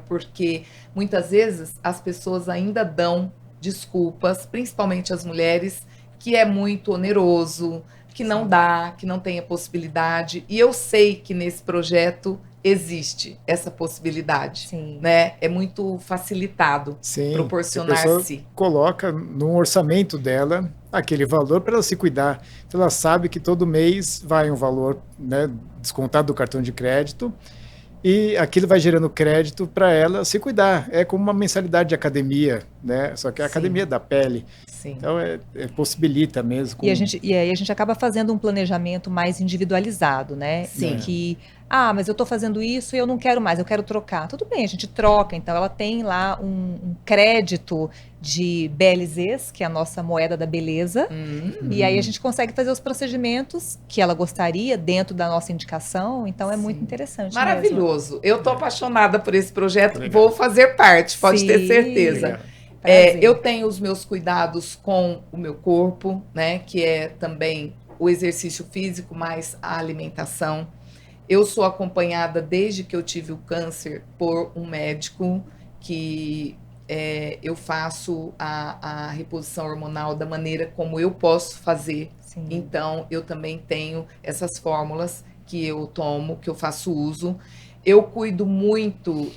porque muitas vezes as pessoas ainda dão desculpas, principalmente as mulheres, que é muito oneroso, que não dá, que não tem a possibilidade. E eu sei que nesse projeto existe essa possibilidade, Sim. né? É muito facilitado Sim, a pessoa proporcionar-se. coloca no orçamento dela aquele valor para ela se cuidar. Então ela sabe que todo mês vai um valor, né, descontado do cartão de crédito e aquilo vai gerando crédito para ela se cuidar. É como uma mensalidade de academia, né? Só que é a Sim. academia da pele. Sim. Então possibilita mesmo. E aí a gente acaba fazendo um planejamento mais individualizado, né? Sim. Em que, mas eu estou fazendo isso e eu não quero mais, eu quero trocar. Tudo bem, a gente troca. Então ela tem lá um crédito de BLZs, que é a nossa moeda da beleza. E aí a gente consegue fazer os procedimentos que ela gostaria dentro da nossa indicação. Então é muito Sim. interessante Maravilhoso. Eu tô apaixonada por esse projeto. Legal. Vou fazer parte, pode ter Sim. certeza. Legal. Prazer. Eu tenho os meus cuidados com o meu corpo, né? Que é também o exercício físico, mais a alimentação. Eu sou acompanhada desde que eu tive o câncer por um médico que eu faço a reposição hormonal da maneira como eu posso fazer. Sim. Então, eu também tenho essas fórmulas que eu tomo, que eu faço uso. Eu cuido muito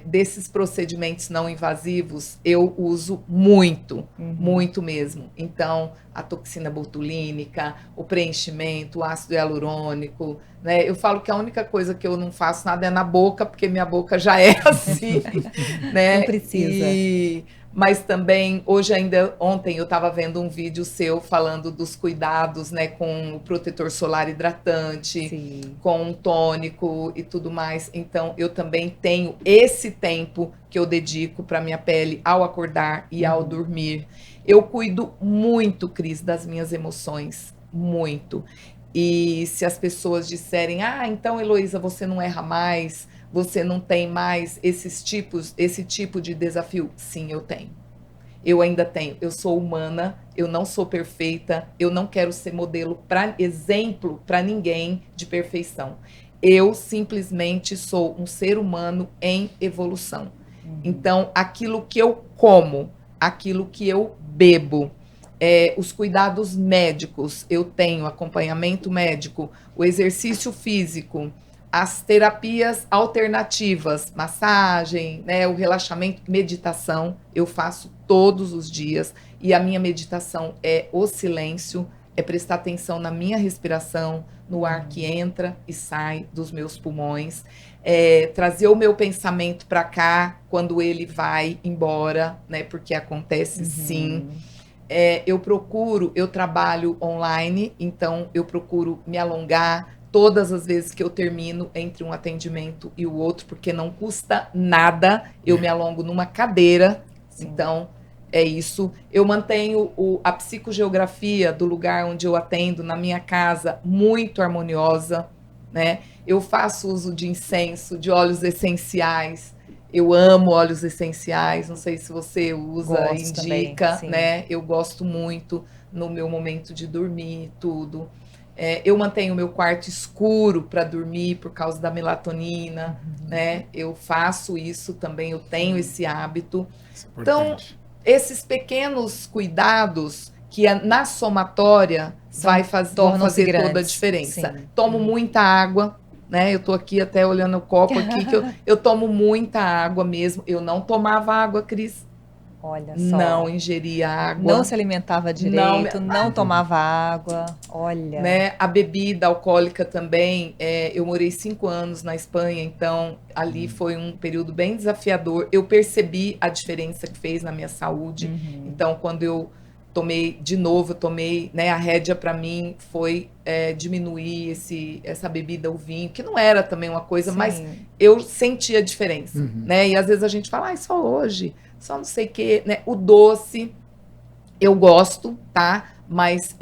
desses procedimentos não invasivos, eu uso muito, muito mesmo. Então, a toxina botulínica, o preenchimento, o ácido hialurônico, né? Eu falo que a única coisa que eu não faço nada é na boca, porque minha boca já é assim, né? Não precisa. Mas também, ontem eu estava vendo um vídeo seu falando dos cuidados, né, com o protetor solar hidratante, Sim. com um tônico e tudo mais. Então, eu também tenho esse tempo que eu dedico para minha pele ao acordar e ao dormir. Eu cuido muito, Cris, das minhas emoções, muito. E se as pessoas disserem, então, Heloísa, você não erra mais, você não tem mais esse tipo de desafio? Sim, eu tenho. Eu ainda tenho. Eu sou humana, eu não sou perfeita, eu não quero ser modelo exemplo para ninguém de perfeição. Eu simplesmente sou um ser humano em evolução. Então, aquilo que eu como, aquilo que eu bebo, os cuidados médicos, eu tenho acompanhamento médico, o exercício físico, as terapias alternativas, massagem, né, o relaxamento, meditação, eu faço todos os dias. E a minha meditação é o silêncio, é prestar atenção na minha respiração, no ar que entra e sai dos meus pulmões, trazer o meu pensamento para cá quando ele vai embora, né, porque acontece sim. Eu trabalho online, então eu procuro me alongar todas as vezes que eu termino entre um atendimento e o outro, porque não custa nada, eu me alongo numa cadeira. Sim. Então, é isso. Eu mantenho a psicogeografia do lugar onde eu atendo, na minha casa, muito harmoniosa, né? Eu faço uso de incenso, de óleos essenciais. Eu amo óleos essenciais, não sei se você usa, indica, também, né? Eu gosto muito no meu momento de dormir, tudo. Eu mantenho o meu quarto escuro para dormir por causa da melatonina, né? Eu faço isso também, eu tenho esse hábito. Então, esses pequenos cuidados que na somatória vão fazer toda a diferença. Sim. Tomo muita água, né? Eu tô aqui até olhando o copo aqui, que eu tomo muita água mesmo. Eu não tomava água, Cris. Olha só. Não ingeria água. Não se alimentava direito, não tomava água. Olha. Né? A bebida alcoólica também. Eu morei 5 anos na Espanha, então ali foi um período bem desafiador. Eu percebi a diferença que fez na minha saúde. Então, quando eu tomei, né, a rédea para mim foi diminuir essa bebida, o vinho, que não era também uma coisa, Sim. mas eu senti a diferença, né? E às vezes a gente fala, só hoje, só não sei o quê, né? O doce, eu gosto, tá? Mas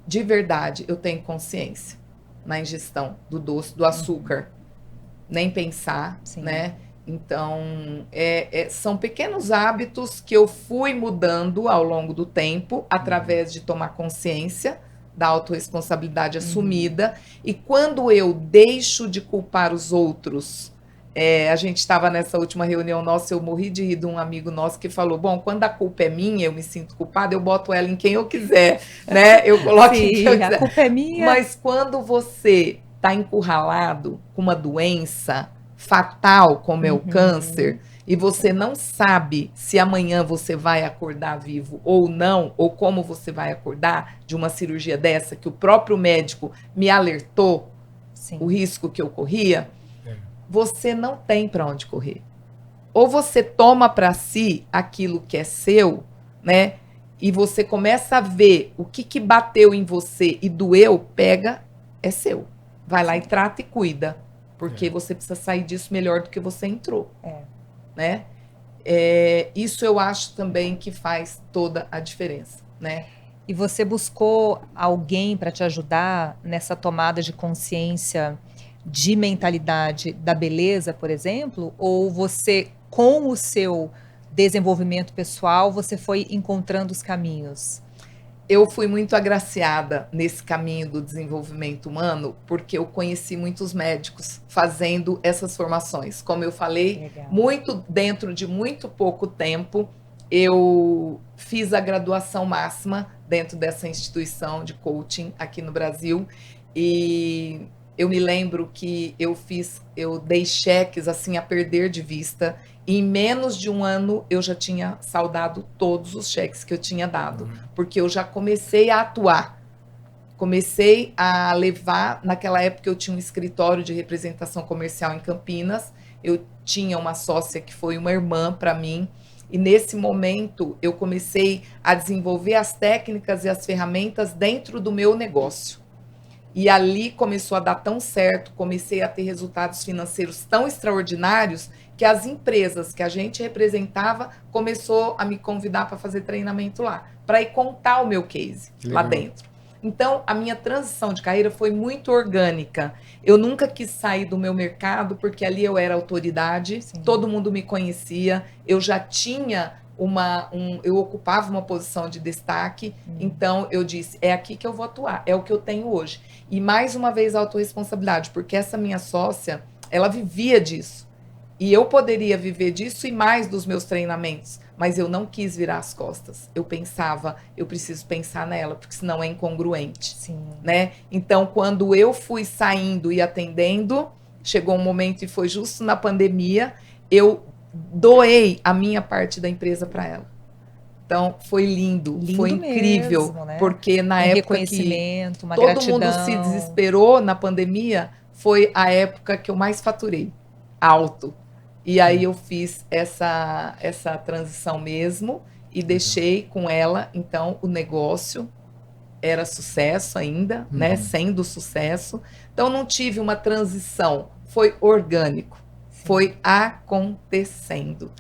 de verdade, eu tenho consciência na ingestão do doce, do açúcar. Nem pensar, Sim. né? Então, são pequenos hábitos que eu fui mudando ao longo do tempo, através de tomar consciência da autorresponsabilidade assumida. E quando eu deixo de culpar os outros, a gente estava nessa última reunião nossa, eu morri de rir de um amigo nosso que falou, bom, quando a culpa é minha, eu me sinto culpada, eu boto ela em quem eu quiser, né? Eu coloco em quem eu quiser. A culpa é minha. Mas quando você está encurralado com uma doença fatal como é o câncer, e você não sabe se amanhã você vai acordar vivo ou não, ou como você vai acordar de uma cirurgia dessa, que o próprio médico me alertou, Sim. o risco que eu corria, você não tem para onde correr. Ou você toma para si aquilo que é seu, né? E você começa a ver o que bateu em você e doeu, pega, é seu. Vai lá e trata e cuida. Porque você precisa sair disso melhor do que você entrou. Né? Isso eu acho também que faz toda a diferença. Né? E você buscou alguém para te ajudar nessa tomada de consciência de mentalidade da beleza, por exemplo? Ou você, com o seu desenvolvimento pessoal, você foi encontrando os caminhos? Eu fui muito agraciada nesse caminho do desenvolvimento humano, porque eu conheci muitos médicos fazendo essas formações. Como eu falei, muito dentro de muito pouco tempo, eu fiz a graduação máxima dentro dessa instituição de coaching aqui no Brasil. E eu me lembro que eu dei cheques assim a perder de vista. Em menos de um ano, eu já tinha saldado todos os cheques que eu tinha dado, porque eu já comecei a atuar. Comecei a levar, naquela época eu tinha um escritório de representação comercial em Campinas, eu tinha uma sócia que foi uma irmã para mim, e nesse momento eu comecei a desenvolver as técnicas e as ferramentas dentro do meu negócio. E ali começou a dar tão certo, comecei a ter resultados financeiros tão extraordinários que as empresas que a gente representava começou a me convidar para fazer treinamento lá, para ir contar o meu case lá dentro. Então, a minha transição de carreira foi muito orgânica. Eu nunca quis sair do meu mercado, porque ali eu era autoridade, todo mundo me conhecia, eu já tinha eu ocupava uma posição de destaque, então eu disse, é aqui que eu vou atuar, é o que eu tenho hoje. E mais uma vez a autorresponsabilidade, porque essa minha sócia, ela vivia disso. E eu poderia viver disso e mais dos meus treinamentos, mas eu não quis virar as costas. Eu pensava, eu preciso pensar nela, porque senão é incongruente. Né? Então, quando eu fui saindo e atendendo, chegou um momento e foi justo na pandemia, eu doei a minha parte da empresa para ela. Então, foi lindo foi incrível, mesmo, né? Porque na época que todo mundo se desesperou na pandemia, foi a época que eu mais faturei, alto. E aí eu fiz essa transição mesmo e deixei com ela, então, o negócio era sucesso ainda, né? Sendo sucesso. Então, não tive uma transição, foi orgânico. Foi acontecendo.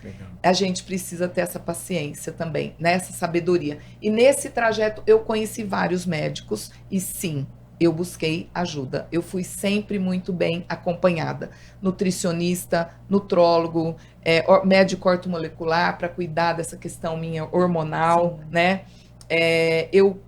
A gente precisa ter essa paciência também, né? Essa sabedoria. E nesse trajeto eu conheci vários médicos e sim, eu busquei ajuda. Eu fui sempre muito bem acompanhada. Nutricionista, nutrólogo, médico ortomolecular para cuidar dessa questão minha hormonal, né? Eu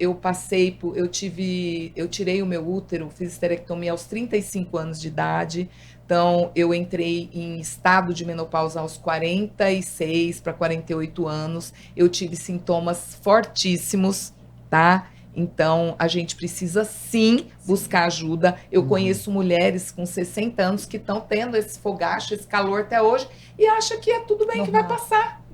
tirei o meu útero, fiz esterectomia aos 35 anos de idade. Então, eu entrei em estado de menopausa aos 46 para 48 anos. Eu tive sintomas fortíssimos, tá? Então, a gente precisa sim buscar ajuda. Eu conheço mulheres com 60 anos que estão tendo esse fogacho, esse calor até hoje, e acham que é tudo bem, que vai passar.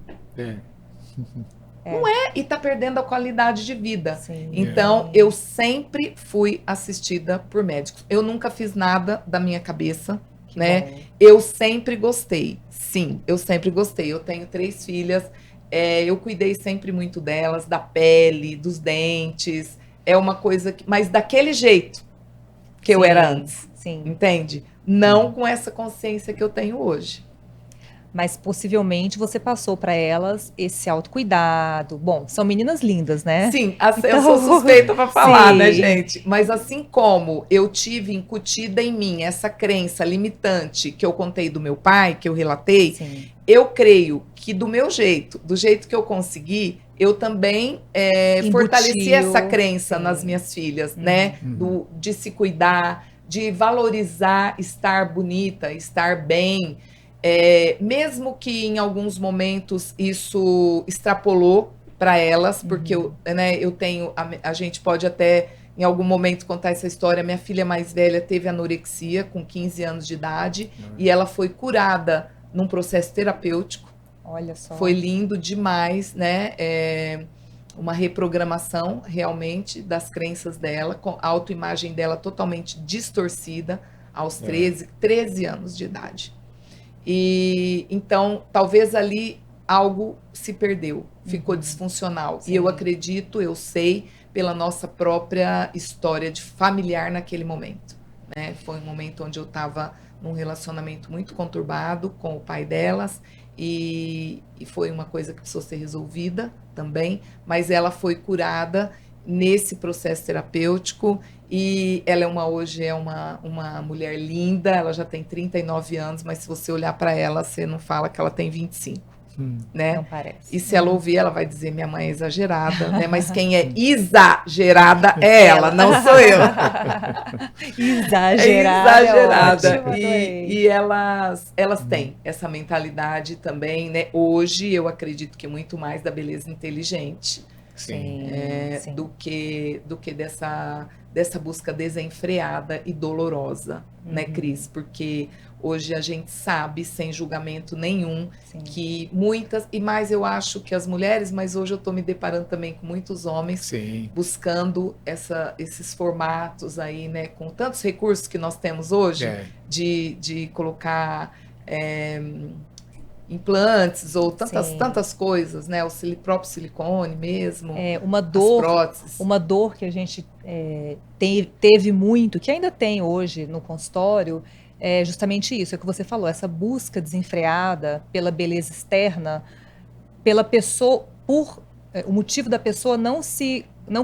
Não é, e tá perdendo a qualidade de vida. Então, eu sempre fui assistida por médicos. Eu nunca fiz nada da minha cabeça, né? Eu sempre gostei. Sim, eu sempre gostei. Eu tenho 3 filhas. eu cuidei sempre muito delas, da pele, dos dentes. É uma coisa mas daquele jeito que eu era antes. Sim. Entende? Não com essa consciência que eu tenho hoje. Mas possivelmente você passou para elas esse autocuidado. Bom, são meninas lindas, né? Sim, eu sou suspeita para falar, né, gente? Mas assim como eu tive incutida em mim essa crença limitante que eu contei do meu pai, que eu relatei, Sim. eu creio que do meu jeito, do jeito que eu consegui, eu também fortaleci essa crença nas minhas filhas, né? De se cuidar, de valorizar estar bonita, estar bem. Mesmo que em alguns momentos isso extrapolou para elas, porque eu tenho, a gente pode até em algum momento contar essa história. Minha filha mais velha teve anorexia com 15 anos de idade e ela foi curada num processo terapêutico. Olha só. Foi lindo demais, né? Uma reprogramação realmente das crenças dela, com a autoimagem dela totalmente distorcida aos 13 anos de idade. E então, talvez ali algo se perdeu, ficou disfuncional. Sim. E eu acredito, eu sei, pela nossa própria história de familiar naquele momento, né? Foi um momento onde eu estava num relacionamento muito conturbado com o pai delas e foi uma coisa que precisou ser resolvida também, mas ela foi curada nesse processo terapêutico. E ela hoje é uma mulher linda, ela já tem 39 anos, mas se você olhar para ela, você não fala que ela tem 25, né? Não parece. E se ela ouvir, ela vai dizer, minha mãe é exagerada, né? Mas quem é exagerada é ela, não sou eu. Exagerada. Exagerada. Ótimo, e elas têm essa mentalidade também, né? Hoje eu acredito que muito mais da beleza inteligente. Sim. Do que dessa busca desenfreada e dolorosa, né, Cris? Porque hoje a gente sabe, sem julgamento nenhum, que muitas, e mais eu acho que as mulheres, mas hoje eu estou me deparando também com muitos homens buscando esses formatos aí, né, com tantos recursos que nós temos hoje, de colocar implantes ou tantas coisas, né? O próprio silicone mesmo, uma as próteses. Uma dor que a gente teve muito, que ainda tem hoje no consultório, é justamente isso, é o que você falou, essa busca desenfreada pela beleza externa, pela pessoa, o motivo da pessoa não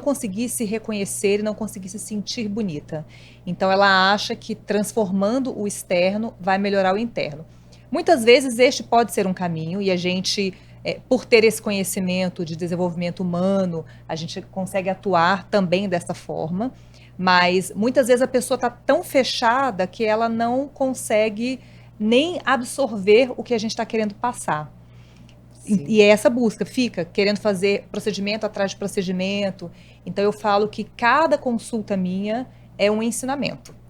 conseguir se reconhecer e não conseguir se sentir bonita. Então ela acha que transformando o externo vai melhorar o interno. Muitas vezes este pode ser um caminho e a gente, por ter esse conhecimento de desenvolvimento humano, a gente consegue atuar também dessa forma, mas muitas vezes a pessoa está tão fechada que ela não consegue nem absorver o que a gente está querendo passar. E é essa busca, fica querendo fazer procedimento atrás de procedimento. Então eu falo que cada consulta minha é um ensinamento.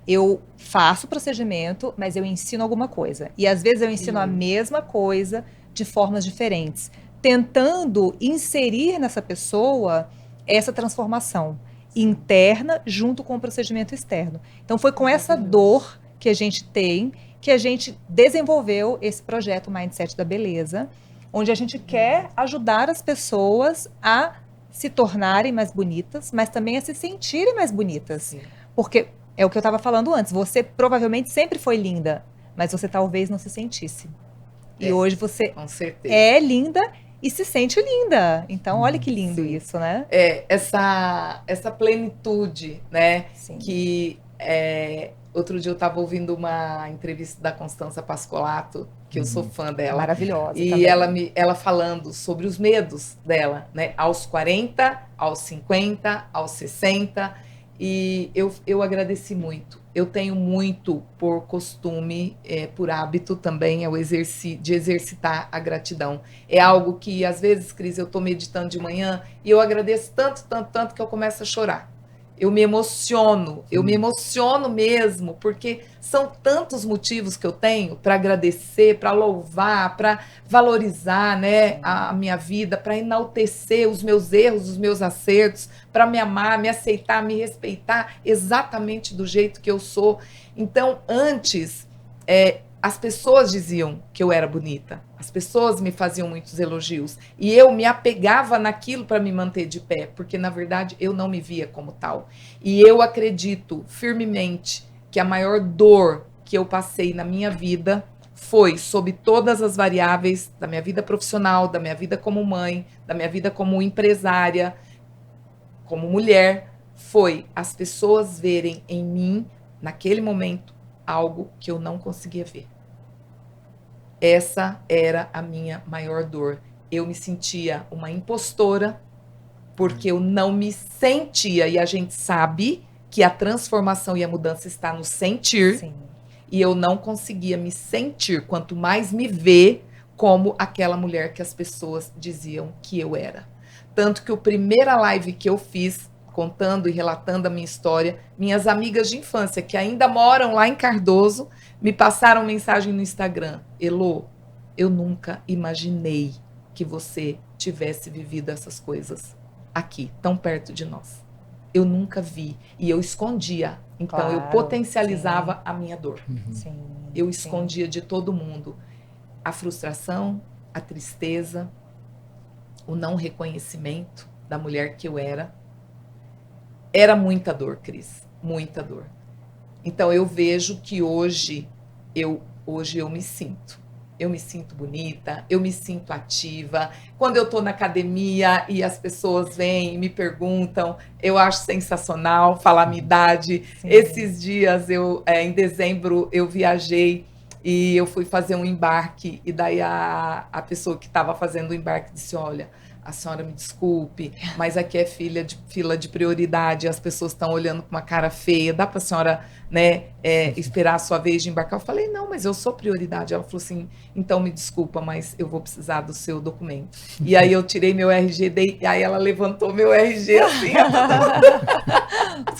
Eu faço o procedimento, mas eu ensino alguma coisa. E às vezes eu ensino a mesma coisa de formas diferentes, tentando inserir nessa pessoa essa transformação interna junto com o procedimento externo. Então foi com essa dor que a gente tem, que a gente desenvolveu esse projeto Mindset da Beleza, onde a gente quer ajudar as pessoas a se tornarem mais bonitas, mas também a se sentirem mais bonitas. Sim. Porque é o que eu estava falando antes, você provavelmente sempre foi linda, mas você talvez não se sentisse. E hoje você é linda e se sente linda. Então, olha que lindo isso, né? Essa plenitude, né? Sim. Que outro dia eu estava ouvindo uma entrevista da Constança Pascolato, que eu sou fã dela. Maravilhosa. E também. ela falando sobre os medos dela, né? Aos 40, aos 50, aos 60. E eu agradeci muito. Eu tenho muito por costume, por hábito também, de exercitar a gratidão. É algo que, às vezes, Cris, eu estou meditando de manhã e eu agradeço tanto que eu começo a chorar. Eu me emociono mesmo, porque são tantos motivos que eu tenho para agradecer, para louvar, para valorizar, né, a minha vida, para enaltecer os meus erros, os meus acertos, para me amar, me aceitar, me respeitar exatamente do jeito que eu sou. Então, antes, as pessoas diziam que eu era bonita. As pessoas me faziam muitos elogios e eu me apegava naquilo para me manter de pé, porque na verdade eu não me via como tal. E eu acredito firmemente que a maior dor que eu passei na minha vida foi, sob todas as variáveis da minha vida profissional, da minha vida como mãe, da minha vida como empresária, como mulher, foi as pessoas verem em mim, naquele momento, algo que eu não conseguia ver. Essa era a minha maior dor. Eu me sentia uma impostora, porque eu não me sentia, e a gente sabe que a transformação e a mudança está no sentir, Sim. e eu não conseguia me sentir, quanto mais me ver, como aquela mulher que as pessoas diziam que eu era. Tanto que a primeira live que eu fiz, contando e relatando a minha história, minhas amigas de infância, que ainda moram lá em Cardoso, me passaram mensagem no Instagram: Elô, eu nunca imaginei que você tivesse vivido essas coisas aqui, tão perto de nós. Eu nunca vi. E eu escondia. Então, eu Claro, potencializava a minha dor. Sim. Eu sim. escondia de todo mundo a frustração, a tristeza, o não reconhecimento da mulher que eu era. Era muita dor, Cris. Muita dor. Então, eu vejo que hoje eu me sinto. Eu me sinto bonita, eu me sinto ativa. Quando eu estou na academia e as pessoas vêm e me perguntam, eu acho sensacional falar a minha idade. Sim. Esses dias, em dezembro, eu viajei e eu fui fazer um embarque. E daí a pessoa que estava fazendo o embarque disse: olha, a senhora me desculpe, mas aqui é fila de prioridade, as pessoas estão olhando com uma cara feia, dá para a senhora, né, esperar a sua vez de embarcar? Eu falei: não, mas eu sou prioridade. Ela falou assim: então me desculpa, mas eu vou precisar do seu documento. E aí eu tirei meu RG, aí ela levantou meu RG assim.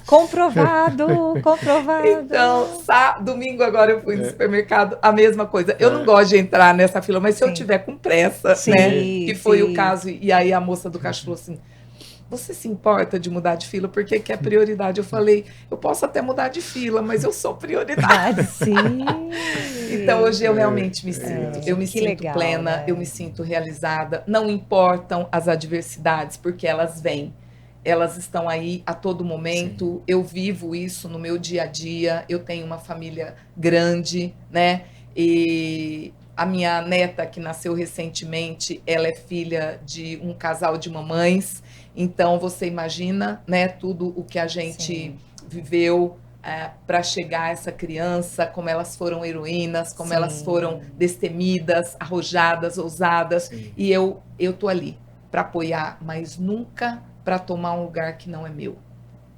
Comprovado. Então, domingo agora eu fui no supermercado, a mesma coisa. Eu não gosto de entrar nessa fila, mas se eu tiver com pressa, Sim, né? Que foi sim. o caso. E aí a moça do caixa falou assim: você se importa de mudar de fila porque que é prioridade? Eu falei: eu posso até mudar de fila, mas eu sou prioridade. Sim. Então hoje eu realmente me sinto. Eu me Que sinto legal, plena, né? eu me sinto realizada. Não importam as adversidades, porque elas vêm. Elas estão aí a todo momento. Eu vivo isso no meu dia a dia. Eu tenho uma família grande, né? E a minha neta, que nasceu recentemente, ela é filha de um casal de mamães. Então, você imagina, né, tudo o que a gente viveu para chegar a essa criança, como elas foram heroínas, como elas foram destemidas, arrojadas, ousadas. Sim. E eu tô ali para apoiar, mas nunca para tomar um lugar que não é meu.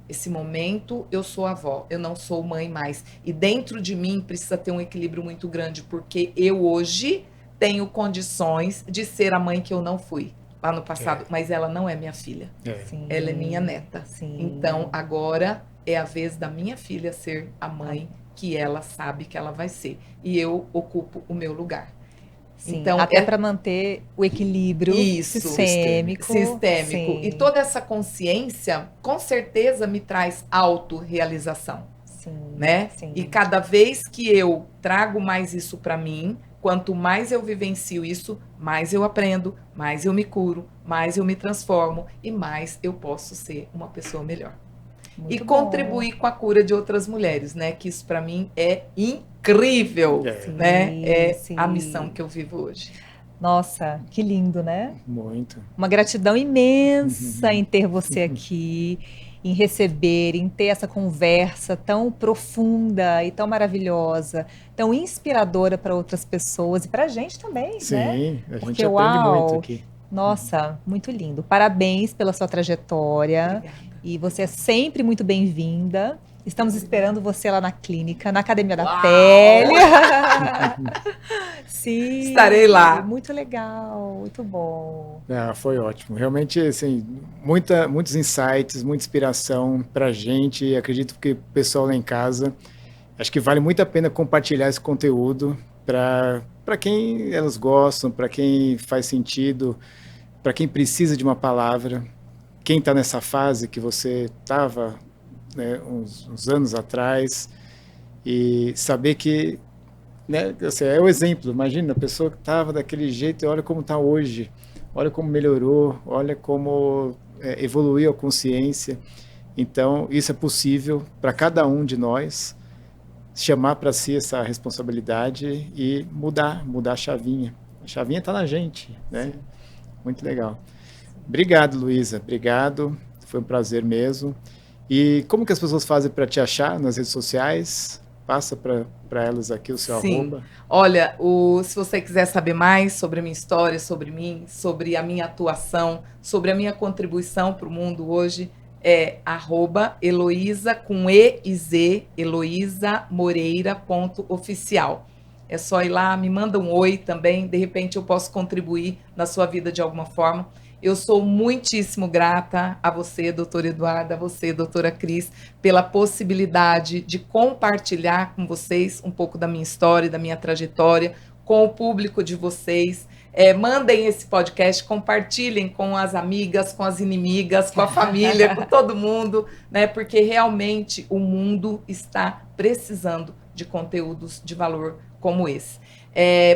Esse momento eu sou avó, eu não sou mãe mais. E dentro de mim precisa ter um equilíbrio muito grande, porque eu hoje tenho condições de ser a mãe que eu não fui lá no passado, mas ela não é minha filha. Sim. Ela é minha neta. Sim. Então agora é a vez da minha filha ser a mãe que ela sabe que ela vai ser. E eu ocupo o meu lugar. Sim, Então, até para manter o equilíbrio sistêmico. Sim. E toda essa consciência, com certeza, me traz autorrealização. Sim, né? Sim. E cada vez que eu trago mais isso para mim, quanto mais eu vivencio isso, mais eu aprendo, mais eu me curo, mais eu me transformo e mais eu posso ser uma pessoa melhor. Muito e bom. Contribuir com a cura de outras mulheres, né? Que isso para mim é incrível, né? É a missão que eu vivo hoje. Nossa, que lindo, né? Muito. Uma gratidão imensa em ter você aqui, em receber, em ter essa conversa tão profunda e tão maravilhosa, tão inspiradora para outras pessoas e para a gente também, né? Sim, a Porque, gente aprende muito aqui. Nossa, muito lindo. Parabéns pela sua trajetória. Obrigada. E você é sempre muito bem-vinda. Estamos esperando você lá na clínica, na Academia da Uau! Pele. Sim. Estarei lá. Muito legal, muito bom. Foi ótimo. Realmente, assim, muitos insights, muita inspiração para a gente. E acredito que o pessoal lá em casa, acho que vale muito a pena compartilhar esse conteúdo para quem elas gostam, para quem faz sentido, para quem precisa de uma palavra. Quem está nessa fase que você estava, né, uns anos atrás, e saber que né, assim, é o exemplo. Imagina, a pessoa que estava daquele jeito e olha como está hoje, olha como melhorou, olha como evoluiu a consciência. Então, isso é possível para cada um de nós chamar para si essa responsabilidade e mudar a chavinha. A chavinha está na gente, né? Sim. Muito legal. Obrigado, Luísa. Obrigado. Foi um prazer mesmo. E como que as pessoas fazem para te achar nas redes sociais? Passa para elas aqui o seu Sim. arroba. Olha, se você quiser saber mais sobre a minha história, sobre mim, sobre a minha atuação, sobre a minha contribuição para o mundo hoje, é @Heloísa com E e Z, heloisamoreira.oficial. É só ir lá, me manda um oi também, de repente eu posso contribuir na sua vida de alguma forma. Eu sou muitíssimo grata a você, doutora Eduarda, a você, doutora Cris, pela possibilidade de compartilhar com vocês um pouco da minha história, da minha trajetória, com o público de vocês. Mandem esse podcast, compartilhem com as amigas, com as inimigas, com a família, com todo mundo, né? Porque realmente o mundo está precisando de conteúdos de valor como esse.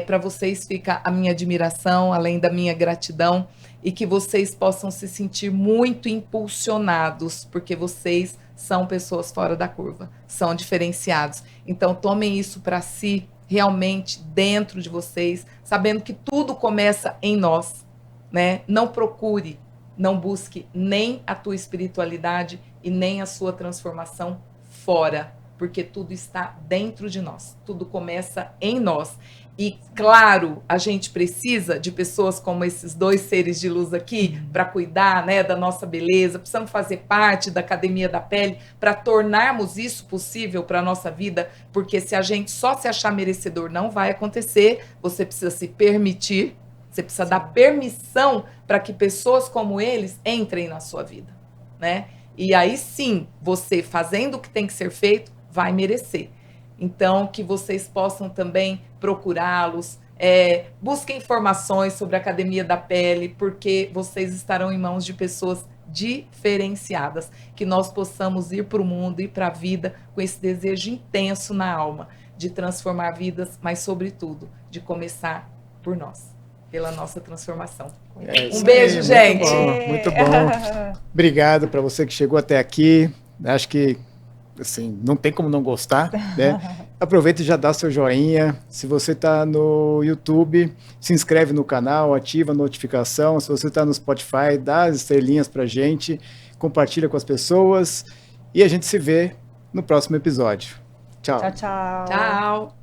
Para vocês fica a minha admiração, além da minha gratidão, e que vocês possam se sentir muito impulsionados, porque vocês são pessoas fora da curva, são diferenciados. Então, tomem isso para si, realmente dentro de vocês, sabendo que tudo começa em nós, né? Não procure, não busque nem a tua espiritualidade e nem a sua transformação fora, porque tudo está dentro de nós, tudo começa em nós. E, claro, a gente precisa de pessoas como esses dois seres de luz aqui para cuidar, né, da nossa beleza, precisamos fazer parte da Academia da Pele para tornarmos isso possível para a nossa vida, porque se a gente só se achar merecedor não vai acontecer, você precisa se permitir, você precisa dar permissão para que pessoas como eles entrem na sua vida, né? E aí sim, você fazendo o que tem que ser feito, vai merecer. Então, que vocês possam também procurá-los, busquem informações sobre a Academia da Pele, porque vocês estarão em mãos de pessoas diferenciadas, que nós possamos ir para o mundo, ir para a vida com esse desejo intenso na alma, de transformar vidas, mas sobretudo, de começar por nós, pela nossa transformação. Um beijo, aí, gente! Muito bom. Obrigado para você que chegou até aqui. Acho que assim, não tem como não gostar, né? Aproveita e já dá seu joinha. Se você está no YouTube, se inscreve no canal, ativa a notificação. Se você está no Spotify, dá as estrelinhas pra gente, compartilha com as pessoas e a gente se vê no próximo episódio. Tchau. Tchau, tchau. Tchau!